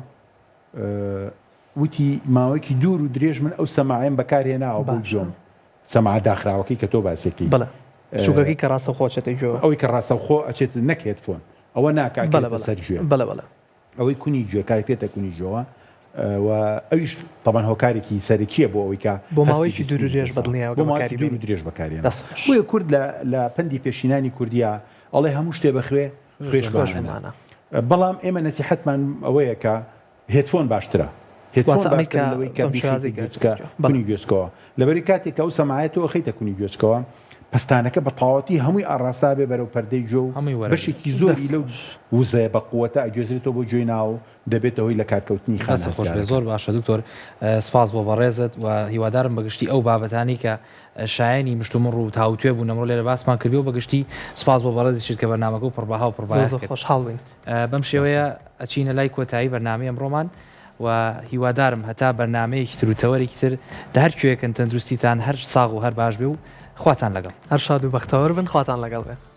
وتی ماوەیەکی دوور و درێژ من ئەو سەماعەم بەکارهێناوە بۆ جۆم سەماعە داخراوەکەی کە تۆ باسێکی شوگەکەی کە ڕاستە خۆچێتە گوێ ئەوەی کە ڕاستە خۆ ئەچێت نەکێت فۆن ئەوە ناکات سەر گوێ ئەوەی کونی گوێ کارێتە کونی جۆوە و ئەویش طبعا هۆکارێکی سەرەکیە بۆ ئەوەی کە بۆ ماوەیەکی دوور و درێژ بەدڵنیاوە دوور و درێژ بەکارێنە بۆیە کورد لە پەندی پێشینانی کوردیا ئەڵێ هەموو شتێ بەخوێ خوێش باشمانە بەڵام ئێمە نەسیحەتمان ئەوەیە کە هێدفۆن باشترە هێدفۆن کونی گوێچکەوە لەبەری کاتێک ئەو سەماعەتەوە خەیتە کونی گوێچکەوە پستانەکە بە تەواوەتی هەمووی ئاڕاستا بێ بەرەو پەردەی جۆ و هەمووی وەرە بەشێکی زۆری لەو وزە بە قووەتە ئەگوێزرێتەوە بۆ گوێی ناو دەبێتەوەی لە کارکەوتنی خۆش بێ. زۆر باشە دکتۆر، سپاس بۆ بەڕێزت و هیوادارم بەگشتی ئەو بابەتانی کە شایانی مشتومڕ و تاوتوێ بوو نەمڕۆ لێرە باسمان کردی و بەگشتی سپاس بۆ بەڕێزیشت کە بەرنامەکە و پڕباها و پڕباها خۆشحاڵین. بەم شێوەیە ئەچینە لای کۆتایی بەرنامەی ئەمڕۆمان و هیوادارم هەتا بەرنامەیەکی تر و تەوەرێکی تر لە هەر کوێیەکەن تەندروستیتان هەر ساغ و هەر باش بێ و خواتان لەگەڵ هەر شاد و بەختەوەر بن، خواتان لەگەڵ بێ.